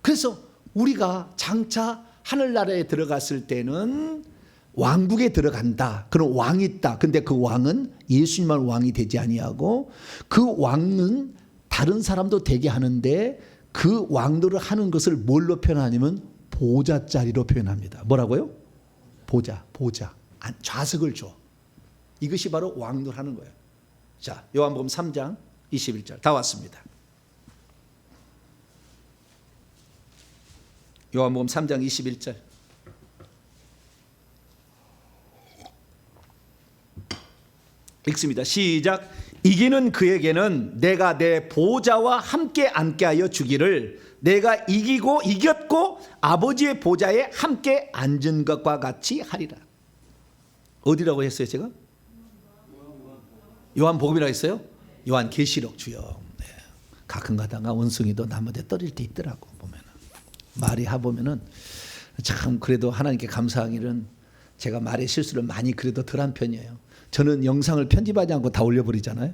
그래서 우리가 장차 하늘나라에 들어갔을 때는 왕국에 들어간다. 그런 왕이 있다. 근데 그 왕은 예수님만 왕이 되지 아니하고 그 왕은 다른 사람도 되게 하는데 그 왕노를 하는 것을 뭘로 표현하냐면 보좌자리로 표현합니다. 뭐라고요? 보좌. 좌석을 줘. 이것이 바로 왕노를 하는 거예요. 자, 요한복음 3장 21절 다 왔습니다. 요한복음 3장 21절 읽습니다. 시작. 이기는 그에게는 내가 내 보좌와 함께 앉게 하여 주기를 내가 이겼고 아버지의 보좌에 함께 앉은 것과 같이 하리라. 어디라고 했어요 제가? 요한복음이라고 했어요? 요한계시록 주요. 네. 가끔 가다가 원숭이도 나무에 떨릴 때 있더라고. 보면은 말이 해보면은 참 그래도 하나님께 감사한 일은 제가 말의 실수를 많이 그래도 덜한 편이에요. 저는 영상을 편집하지 않고 다 올려버리잖아요.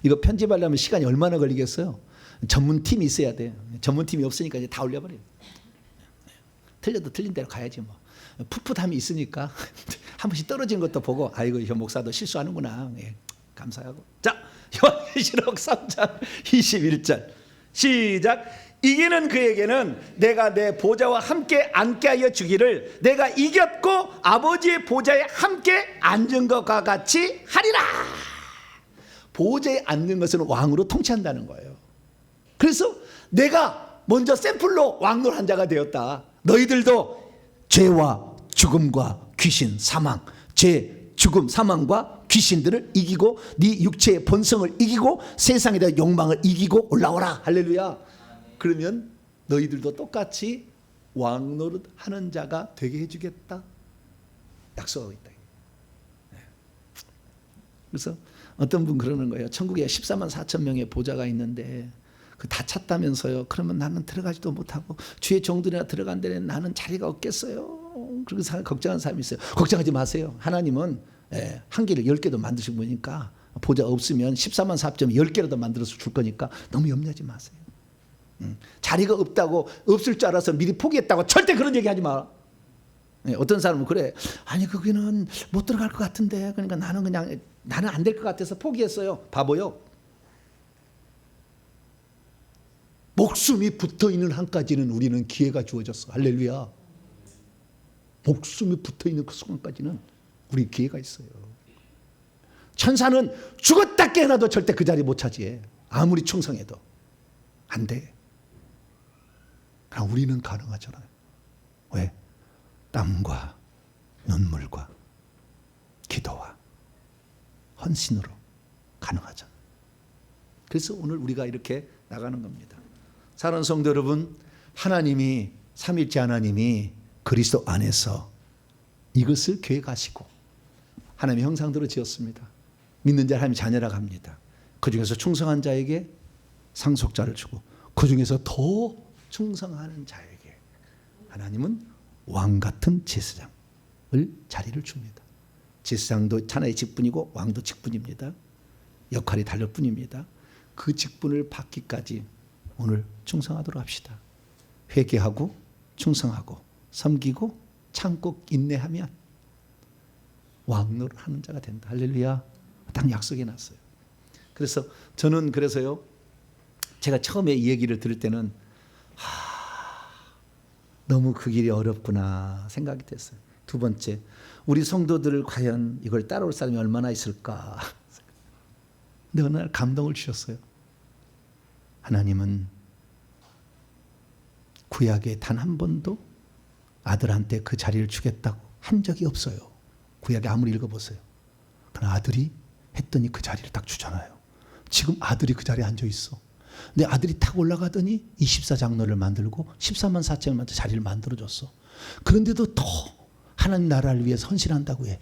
이거 편집하려면 시간이 얼마나 걸리겠어요? 전문팀이 있어야 돼요. 전문팀이 없으니까 이제 다 올려버려요. 틀려도 틀린 대로 가야지 뭐. 풋풋함이 있으니까 한 번씩 떨어진 것도 보고 아이고 이 목사도 실수하는구나. 예, 감사하고. 자, 요한계시록 3장 21절 시작. 이기는 그에게는 내가 내 보좌와 함께 앉게 하여 주기를 내가 이겼고 아버지의 보좌에 함께 앉은 것과 같이 하리라. 보좌에 앉는 것은 왕으로 통치한다는 거예요. 그래서 내가 먼저 샘플로 왕노를 한 자가 되었다. 너희들도 죄와 죽음과 귀신, 사망, 죄, 죽음, 사망과 귀신들을 이기고 네 육체의 본성을 이기고 세상에 대한 욕망을 이기고 올라오라. 할렐루야. 그러면 너희들도 똑같이 왕노릇 하는 자가 되게 해주겠다. 약속하고 있다. 그래서 어떤 분 그러는 거예요. 천국에 14만 4천 명의 보좌가 있는데 그 다 찼다면서요. 그러면 나는 들어가지도 못하고 주의 종들이나 들어간 데는 나는 자리가 없겠어요. 그렇게 걱정하는 사람이 있어요. 걱정하지 마세요. 하나님은 한 개를 10개도 만드신 분이니까 보좌 없으면 14만 4천 10개라도 만들어서 줄 거니까 너무 염려하지 마세요. 자리가 없다고 없을 줄 알아서 미리 포기했다고 절대 그런 얘기하지 마. 어떤 사람은 그래. 아니 거기는 못 들어갈 것 같은데 그러니까 나는 안 될 것 같아서 포기했어요. 바보요. 목숨이 붙어있는 한까지는 우리는 기회가 주어졌어. 할렐루야. 목숨이 붙어있는 그 순간까지는 우리 기회가 있어요. 천사는 죽었다 깨어나도 절대 그 자리 못 차지해. 아무리 충성해도 안 돼. 그러나 우리는 가능하잖아요. 왜? 땀과 눈물과 기도와 헌신으로 가능하잖아요. 그래서 오늘 우리가 이렇게 나가는 겁니다. 사랑하는 성도 여러분, 하나님이 삼위일체 하나님이 그리스도 안에서 이것을 계획하시고 하나님의 형상대로 지었습니다. 믿는 자 하나님의 자녀라고 합니다. 그 중에서 충성한 자에게 상속자를 주고 그 중에서 더 충성하는 자에게 하나님은 왕 같은 제사장을 자리를 줍니다. 제사장도 하나의 직분이고 왕도 직분입니다. 역할이 다를 뿐입니다. 그 직분을 받기까지 오늘 충성하도록 합시다. 회개하고 충성하고 섬기고 참고 인내하면 왕노를 하는 자가 된다. 할렐루야. 딱 약속해 놨어요. 그래서 저는 그래서요. 제가 처음에 이 얘기를 들을 때는 너무 그 길이 어렵구나 생각이 됐어요. 두 번째, 우리 성도들 과연 이걸 따라올 사람이 얼마나 있을까. 근데 어느 날 감동을 주셨어요. 하나님은 구약에 단 한 번도 아들한테 그 자리를 주겠다고 한 적이 없어요. 구약에 아무리 읽어보세요. 그러나 아들이 했더니 그 자리를 딱 주잖아요. 지금 아들이 그 자리에 앉아 있어. 근데 아들이 탁 올라가더니 24장로를 만들고 14만 4천명한테 자리를 만들어줬어. 그런데도 더 하나님 나라를 위해서 헌신한다고 해.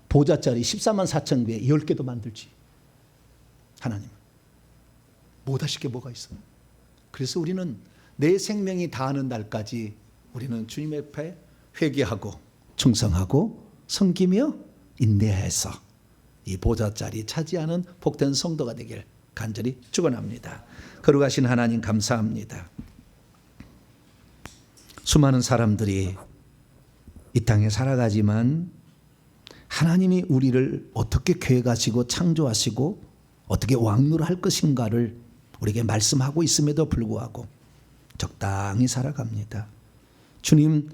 보좌자리 14만 4천 개에 10개도 만들지. 하나님은. 못하실 게 뭐가 있어요. 그래서 우리는 내 생명이 다하는 날까지 우리는 주님 앞에 회개하고 충성하고 섬기며 인내해서 이 보좌자리 차지하는 복된 성도가 되길 간절히 축원합니다. 거룩하신 하나님 감사합니다. 수많은 사람들이 이 땅에 살아가지만 하나님이 우리를 어떻게 계획하시고 창조하시고 어떻게 왕노를 할 것인가를 우리에게 말씀하고 있음에도 불구하고 적당히 살아갑니다. 주님,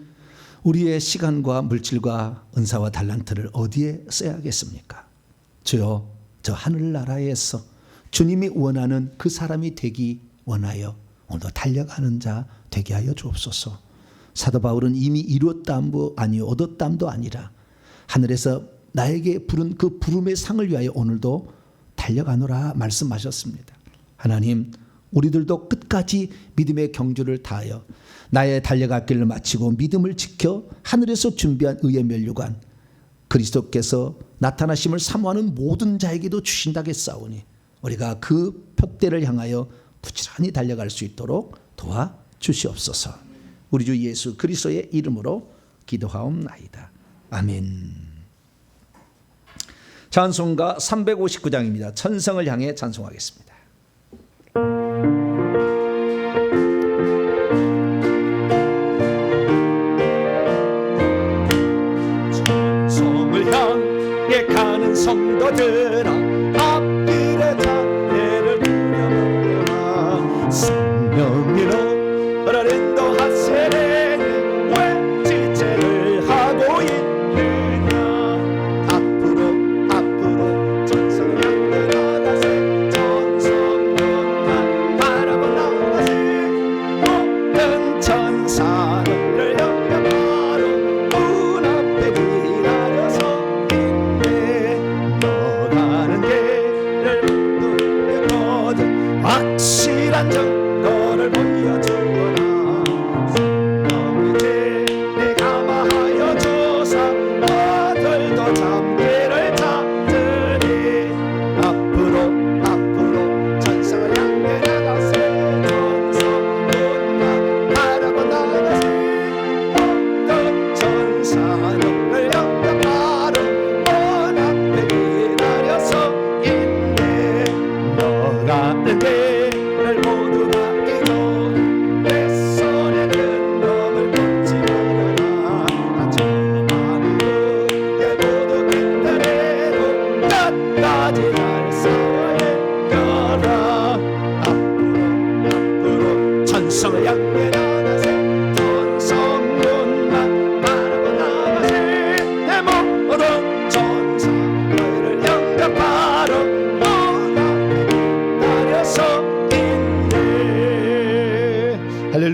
우리의 시간과 물질과 은사와 달란트를 어디에 써야겠습니까? 주여, 저 하늘나라에서 주님이 원하는 그 사람이 되기 원하여 오늘도 달려가는 자 되게 하여 주옵소서. 사도 바울은 이미 이뤘담도 아니요 얻었담도 아니라 하늘에서 나에게 부른 그 부름의 상을 위하여 오늘도 달려가노라 말씀하셨습니다. 하나님, 우리들도 끝까지 믿음의 경주를 다하여 나의 달려갈 길을 마치고 믿음을 지켜 하늘에서 준비한 의의 면류관 그리스도께서 나타나심을 사모하는 모든 자에게도 주신다겠사오니 우리가 그 표대를 향하여 부지런히 달려갈 수 있도록 도와주시옵소서. 우리 주 예수 그리스도의 이름으로 기도하옵나이다. 아멘. 찬송가 359장입니다. 천성을 향해 찬송하겠습니다. 천성을 향해 가는 성도들아 앞길에 장애를 두려워하라. 성령이여 라렌도 하세레니 왜 지체를 하고 있느냐. 앞으로 천성을 향해 나가세. 천성만 바라보 나가세. 모든 천사를 향해 바로 문 앞에 기다려서 있네. 너 가는 길을 모든 확실한 증거를 보여주거라. 성령이제 내가 마하여 주사 아들도 잠기를 찾으리.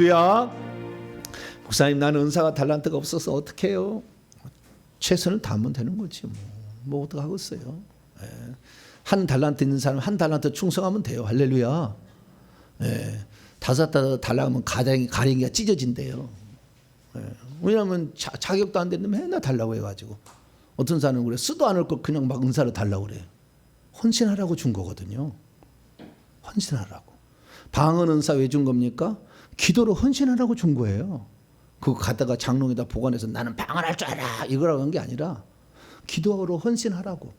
할렐루야. 목사님, 나는 은사가 달란트가 없어서 어떻게 해요? 최선을 다하면 되는 거지. 뭐 어떻게 하겠어요? 예. 한 달란트 있는 사람 한 달란트 충성하면 돼요. 할렐루야. 예. 5달라면 가랭이가 찢어진대요. 예. 왜냐하면 자격도 안 됐는데 맨날 달라고 해가지고 어떤 사람은 그래, 쓰도 않을 거 그냥 막 은사를 달라고 그래. 헌신하라고 준 거거든요. 헌신하라고. 방언 은사 왜 준 겁니까? 기도로 헌신하라고 준 거예요. 그거 갖다가 장롱에다 보관해서 나는 방언할 줄 알아 이거라고 한 게 아니라 기도로 헌신하라고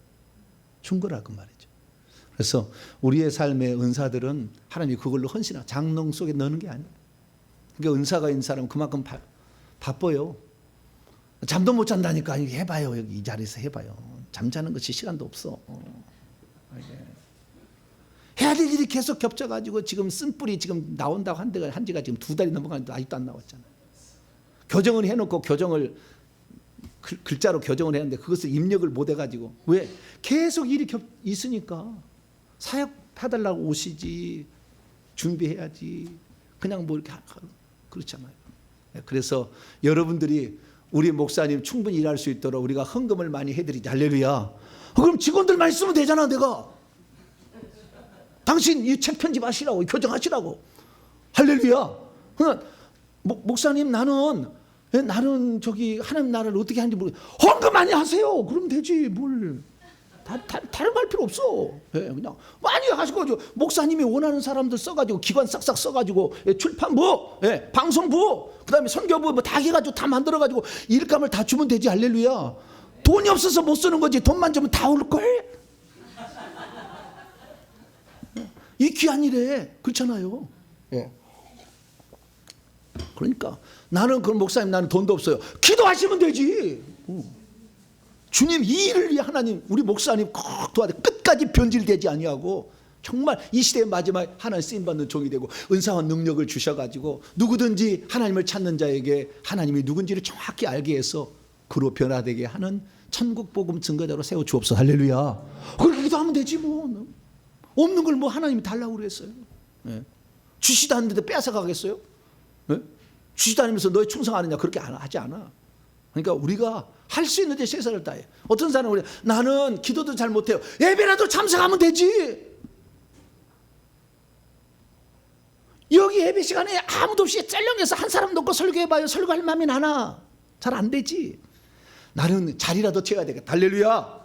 준 거라 그 말이죠. 그래서 우리의 삶의 은사들은 하나님이 그걸로 헌신하 장롱 속에 넣는 게 아니에요. 그러니까 은사가 있는 사람은 그만큼 바빠요. 잠도 못 잔다니까. 해봐요. 여기 이 자리에서 해봐요. 잠자는 것이 시간도 없어. 해야 될 일이 계속 겹쳐가지고 지금 쓴뿌리 지금 나온다고 한 지가 지금 2달이 넘어가는데 아직도 안 나왔잖아요. 교정을 해놓고 교정을 글자로 교정을 했는데 그것을 입력을 못 해가지고 왜? 계속 일이 있으니까 사역 해달라고 오시지 준비해야지 그냥 뭐 이렇게 그렇잖아요. 그래서 여러분들이 우리 목사님 충분히 일할 수 있도록 우리가 헌금을 많이 해드리자. 할렐루야. 그럼 직원들만 있으면 되잖아. 내가 당신 이 책 편집하시라고 교정하시라고. 할렐루야. 목사님 나는 저기 하나님 나라를 어떻게 하는지 모르겠어. 헌금 많이 하세요. 그럼 되지 뭘. 다른 거 할 필요 없어. 그냥 많이 하시고 목사님이 원하는 사람들 써가지고 기관 싹싹 써가지고 출판부, 방송부, 그다음에 선교부 뭐 다 해가지고 다 만들어가지고 일감을 다 주면 되지. 할렐루야. 돈이 없어서 못 쓰는 거지. 돈만 주면 다 올 걸. 이 귀한 일에 그렇잖아요. 그러니까 나는 그럼 목사님 나는 돈도 없어요. 기도하시면 되지. 주님 이 일을 위해 하나님 우리 목사님 꼭 도와야 끝까지 변질되지 아니하고 정말 이 시대의 마지막 하나님 쓰임받는 종이 되고 은사와 능력을 주셔가지고 누구든지 하나님을 찾는 자에게 하나님이 누군지를 정확히 알게 해서 그로 변화되게 하는 천국 복음 증거자로 세워 주옵소서. 할렐루야. 그렇게 기도하면 되지 뭐. 없는 걸 뭐 하나님이 달라고 그랬어요. 주시도 않는데 뺏어 가겠어요? 주시도 않으면서 너희 충성하느냐 그렇게 하지 않아. 그러니까 우리가 할 수 있는데 최선을 다해. 어떤 사람은 그래, 나는 기도도 잘 못해요. 예배라도 참석하면 되지. 여기 예배 시간에 아무도 없이 짤렁해서 한 사람 놓고 설교해봐요. 설교할 마음이 나나? 잘 안 되지. 나는 자리라도 채워야 되겠다. 할렐루야.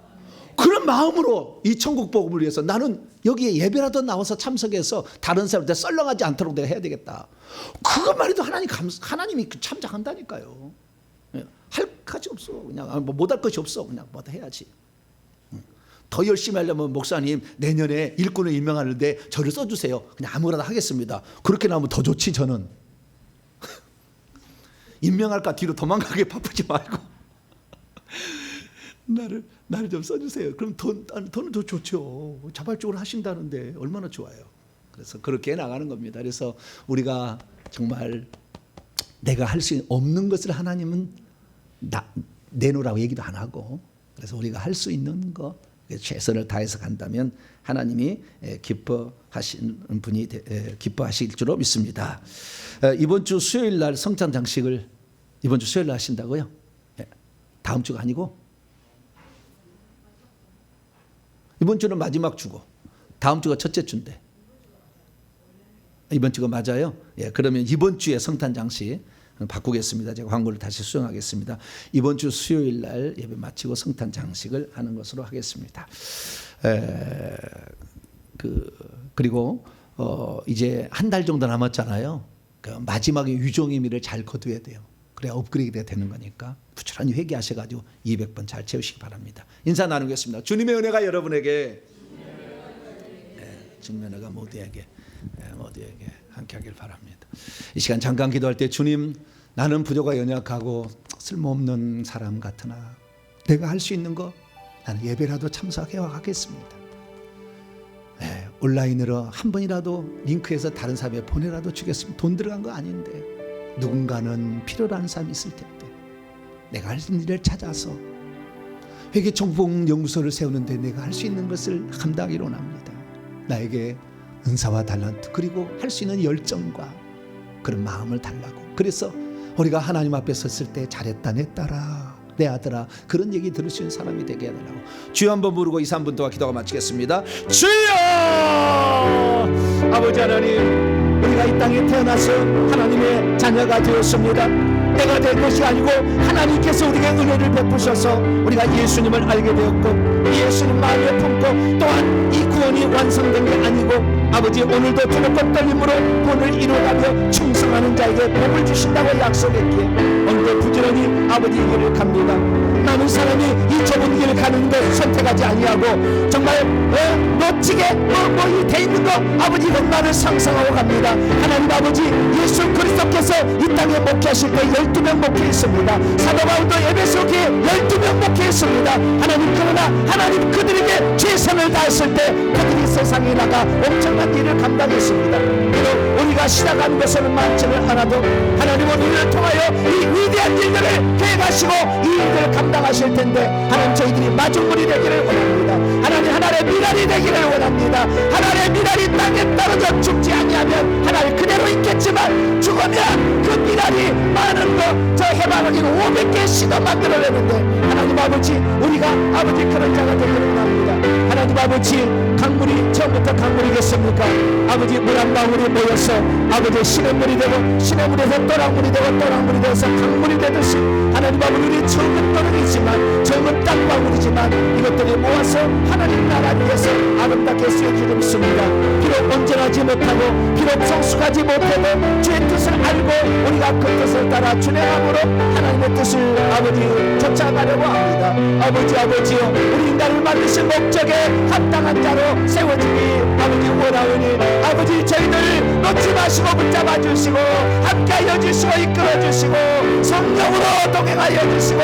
그런 마음으로 이 천국 복음을 위해서 나는 여기에 예배라도 나와서 참석해서 다른 사람한테 썰렁하지 않도록 내가 해야 되겠다. 그것만 해도 하나님이 참작한다니까요. 할 가지 없어. 그냥 못할 것이 없어. 그냥 뭐다 해야지. 더 열심히 하려면 목사님 내년에 일꾼을 임명하는데 저를 써주세요. 그냥 아무거나 하겠습니다. 그렇게 나오면 더 좋지. 저는 임명할까 뒤로 도망가게 바쁘지 말고 나를 좀 써주세요. 그럼 돈은 더 좋죠. 자발적으로 하신다는데 얼마나 좋아요. 그래서 그렇게 나가는 겁니다. 그래서 우리가 정말 내가 할 수 없는 것을 하나님은 내놓으라고 얘기도 안 하고, 그래서 우리가 할 수 있는 거 최선을 다해서 간다면 하나님이 기뻐하시는 분이 기뻐하실 줄로 믿습니다. 이번 주 수요일 날 성찬 장식을 이번 주 수요일 날 하신다고요? 다음 주가 아니고 이번 주는 마지막 주고 다음 주가 첫째 주인데 이번 주가 맞아요? 그러면 이번 주에 성탄 장식 바꾸겠습니다. 제가 광고를 다시 수정하겠습니다. 이번 주 수요일 날 예배 마치고 성탄 장식을 하는 것으로 하겠습니다. 그리고 이제 한 달 정도 남았잖아요. 그 마지막에 유종 의미를 잘 거두어야 돼요. 그래야 업그레이드가 되는 거니까 부지런히 회개하셔가지고 200번 잘 채우시기 바랍니다. 인사 나누겠습니다. 주님의 은혜가 여러분에게 주님의 은혜가 모두에게 함께하길 바랍니다. 이 시간 잠깐 기도할 때 주님 나는 부족하 연약하고 쓸모없는 사람 같으나 내가 할 수 있는 거 나는 예배라도 참석해 가겠습니다. 온라인으로 한 번이라도 링크해서 다른 사람에 보내라도 주겠습니다. 돈 들어간 거 아닌데 누군가는 필요로 하는 사람이 있을 텐데 내가 할 수 있는 일을 찾아서 회개 천국 연구소를 세우는데 내가 할 수 있는 것을 감당하기로 합니다. 나에게 은사와 달란트 그리고 할 수 있는 열정과 그런 마음을 달라고. 그래서 우리가 하나님 앞에 섰을 때 잘했다 내 딸아 내 아들아 그런 얘기 들을 수 있는 사람이 되게 해달라고. 주여 한번 부르고 2, 3분 동안 기도가 마치겠습니다. 주여! 아버지 하나님, 우리가 이 땅에 태어나서 하나님의 자녀가 되었습니다. 내가 된 것이 아니고 하나님께서 우리에게 은혜를 베푸셔서 우리가 예수님을 알게 되었고 예수님 마음에 품고 또한 이 구원이 완성된 게 아니고 아버지 오늘도 두렵고 떨림으로 구원을 이루어가며 충성하는 자에게 복을 주신다고 약속했기에 오늘도 부지런히 아버지 길을 갑니다. 많은 사람이 이 좁은 길을 가는 것 선택하지 아니하고 정말 멋지게 이 돼 있는 거 아버지 것만을 상상하고 갑니다. 하나님 아버지 예수 그리스도께서 이 땅에 목회하실 때 12명 목회했습니다. 사도 바울도 에베소 교회 12명 목회했습니다. 하나님 그러나 하나님 그들에게 최선을 다했을 때 그들이 세상에 나가 엄청난 일을 감당했습니다. 비록 우리가 시작한 것은 많지는 않아도 하나님은 우리를 통하여 이 위대한 일들을 계획하시고 이 일들을 감당하실 텐데 하나님 저희들이 마중물이 되기를 원합니다. 하나님 하나님의 미랄이 되기를 원합니다. 하나님의 미랄이 땅에 떨어져 죽지 아니하면 하나님 그대로 있겠지만 죽으면 그 미랄이 많은 거 저 해바라기는 500개 씨도 만들어내는데 하나님 아버지 우리가 아버지 그런 자가 되기를 원합니다. 하나님 아버지 강물이 처음부터 강물이겠습니까? 아버지 물 한 방울이 모여서 아버지 시냇물이 되고 시냇물에서 또랑물이 되고 또랑물이 되어서 강물이 되듯이 하나님 아버지 우리 적은 떨어지지만 적은 땅방울이지만 이것들이 모아서 하나님 나라 위해서 아름답게 쓰여지고 있습니다. 비록 온전하지 못하고 비록 성숙하지 못해도 주의 뜻을 알고 우리가 그 뜻을 따라 준행함으로 하나님의 뜻을 아버지 쫓아가려고 합니다. 아버지요 우리 인간을 만드신 목적에 합당한 자로 세워지기 아버지 원하오니 아버지 저희들 놓지 마시고 붙잡아 주시고 함께하여 주시고 이끌어 주시고 성령으로 동행하여 주시고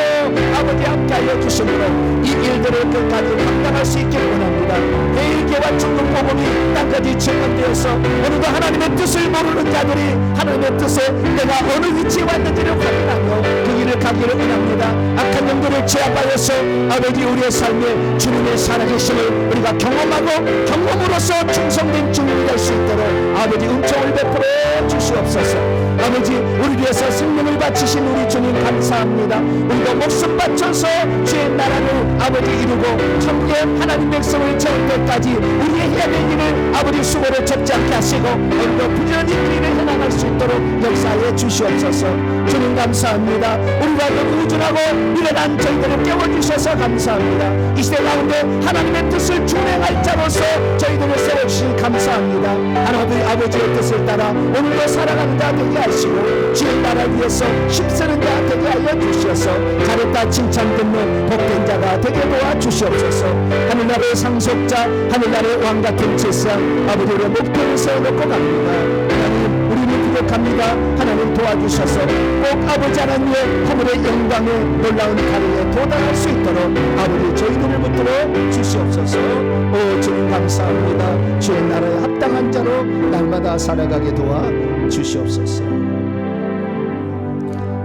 아버지 함께하여 주심으로 이 일들을 끝까지 감당할 수 있기를 원합니다. 회개와 죽는 복음이 땅까지 증언되어서 오늘도 하나님의 뜻을 모르는 자들이 하나님의 뜻에 내가 어느 위치에 왔는지를 확인하며 그 길을 가기를 원합니다. 악한 영들을 제압하여서 아버지 우리의 삶에 주님의 살아계심을 우리가 경험하고 경험으로써 충성된 주님이 될 수 있도록 아버지 은총을 베풀어 주시옵소서. 아버지 우리 위해서 생명을 바치신 우리 주님 감사합니다. 우리도 목숨 바쳐서 주의 나라를 아버지 이루고 천국의 하나님 백성을 채울 때까지 우리의 해야 될 일을 아버지 수고를 접지 않게 하시고 오늘도 부지런히 그 일을 해나갈 수 있도록 역사해 주시옵소서. 주님 감사합니다. 우리가 그 우준하고 미련한 저희들을 깨워주셔서 감사합니다. 이 시대 가운데 하나님의 뜻을 준행할 자로서 저희들을 세워주시니 감사합니다. 하나님 아버지의 뜻을 따라 오늘도 살아가는 자 되게 하시고 주의 나라 위해서 힘쓰는 자 되게 하여 주시어서 잘했다 칭찬 듣는 복된 자가 되게 도와주시옵소서. 하늘나라의 상속자 하늘나라의 왕같은 제사장 아버지의 목표를 세워놓고 갑니다. 하나님 우리는 부족합니다. 하나님 도와주셔서 꼭 아버지 하나님의 하늘의 영광에 놀라운 가르에 도달할 수 있도록 아버지 저희들을 붙들어 주시옵소서. 오 주님 감사합니다. 주의 나라에 합당한 자로 날마다 살아가게 도와 주시옵소서.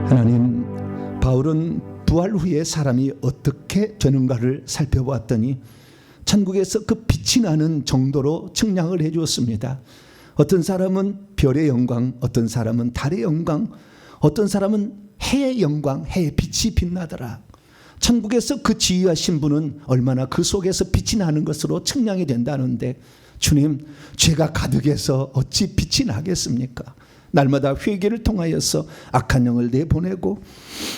하나님 바울은 부활 후에 사람이 어떻게 되는가를 살펴보았더니 천국에서 그 빛이 나는 정도로 측량을 해 주었습니다. 어떤 사람은 별의 영광, 어떤 사람은 달의 영광, 어떤 사람은 해의 영광, 해의 빛이 빛나더라. 천국에서 그 지휘하신 분은 얼마나 그 속에서 빛이 나는 것으로 측량이 된다는데 주님 죄가 가득해서 어찌 빛이 나겠습니까? 날마다 회개를 통하여서 악한 영을 내보내고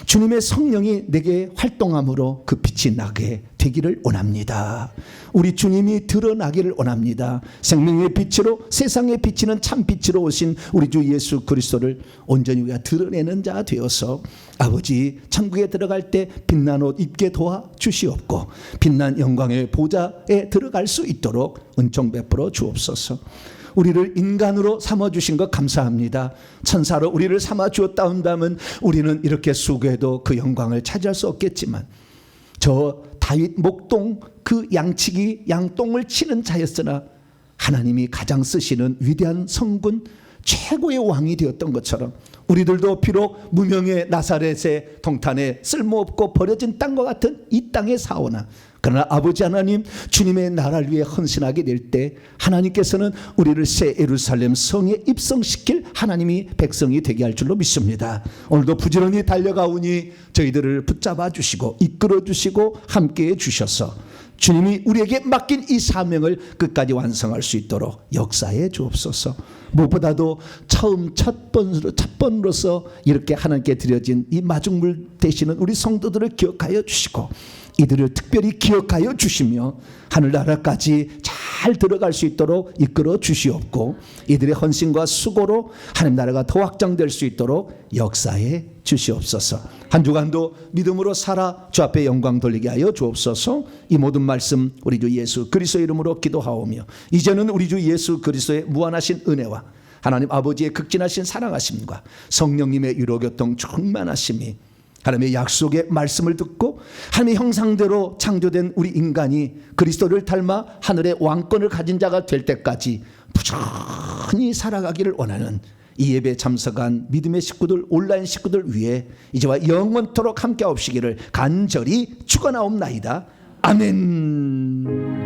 주님의 성령이 내게 활동함으로 그 빛이 나게 되기를 원합니다. 우리 주님이 드러나기를 원합니다. 생명의 빛으로 세상에 비치는 참 빛으로 오신 우리 주 예수 그리스도를 온전히 우리가 드러내는 자 되어서 아버지 천국에 들어갈 때 빛난 옷 입게 도와주시옵고 빛난 영광의 보좌에 들어갈 수 있도록 은총 베풀어 주옵소서. 우리를 인간으로 삼아주신 것 감사합니다. 천사로 우리를 삼아주었다 한다면 우리는 이렇게 수고해도 그 영광을 차지할 수 없겠지만 저 다윗 목동 그 양치기 양똥을 치는 자였으나 하나님이 가장 쓰시는 위대한 성군 최고의 왕이 되었던 것처럼 우리들도 비록 무명의 나사렛의 동탄에 쓸모없고 버려진 땅과 같은 이 땅에 사오나 그러나 아버지 하나님 주님의 나라를 위해 헌신하게 될 때 하나님께서는 우리를 새 예루살렘 성에 입성시킬 하나님이 백성이 되게 할 줄로 믿습니다. 오늘도 부지런히 달려가오니 저희들을 붙잡아 주시고 이끌어 주시고 함께해 주셔서 주님이 우리에게 맡긴 이 사명을 끝까지 완성할 수 있도록 역사해 주옵소서. 무엇보다도 처음 첫 번으로서 이렇게 하나님께 드려진 이 마중물 되시는 우리 성도들을 기억하여 주시고 이들을 특별히 기억하여 주시며 하늘나라까지 잘 들어갈 수 있도록 이끌어 주시옵고 이들의 헌신과 수고로 하나님 나라가 더 확장될 수 있도록 역사해 주시옵소서. 한 주간도 믿음으로 살아 주 앞에 영광 돌리게 하여 주옵소서. 이 모든 말씀 우리 주 예수 그리스도의 이름으로 기도하오며 이제는 우리 주 예수 그리스도의 무한하신 은혜와 하나님 아버지의 극진하신 사랑하심과 성령님의 유로교통 충만하심이 하나님의 약속의 말씀을 듣고 하나님의 형상대로 창조된 우리 인간이 그리스도를 닮아 하늘의 왕권을 가진 자가 될 때까지 부지런히 살아가기를 원하는 이 예배에 참석한 믿음의 식구들, 온라인 식구들 위해 이제와 영원토록 함께 하옵시기를 간절히 축원하옵나이다. 아멘.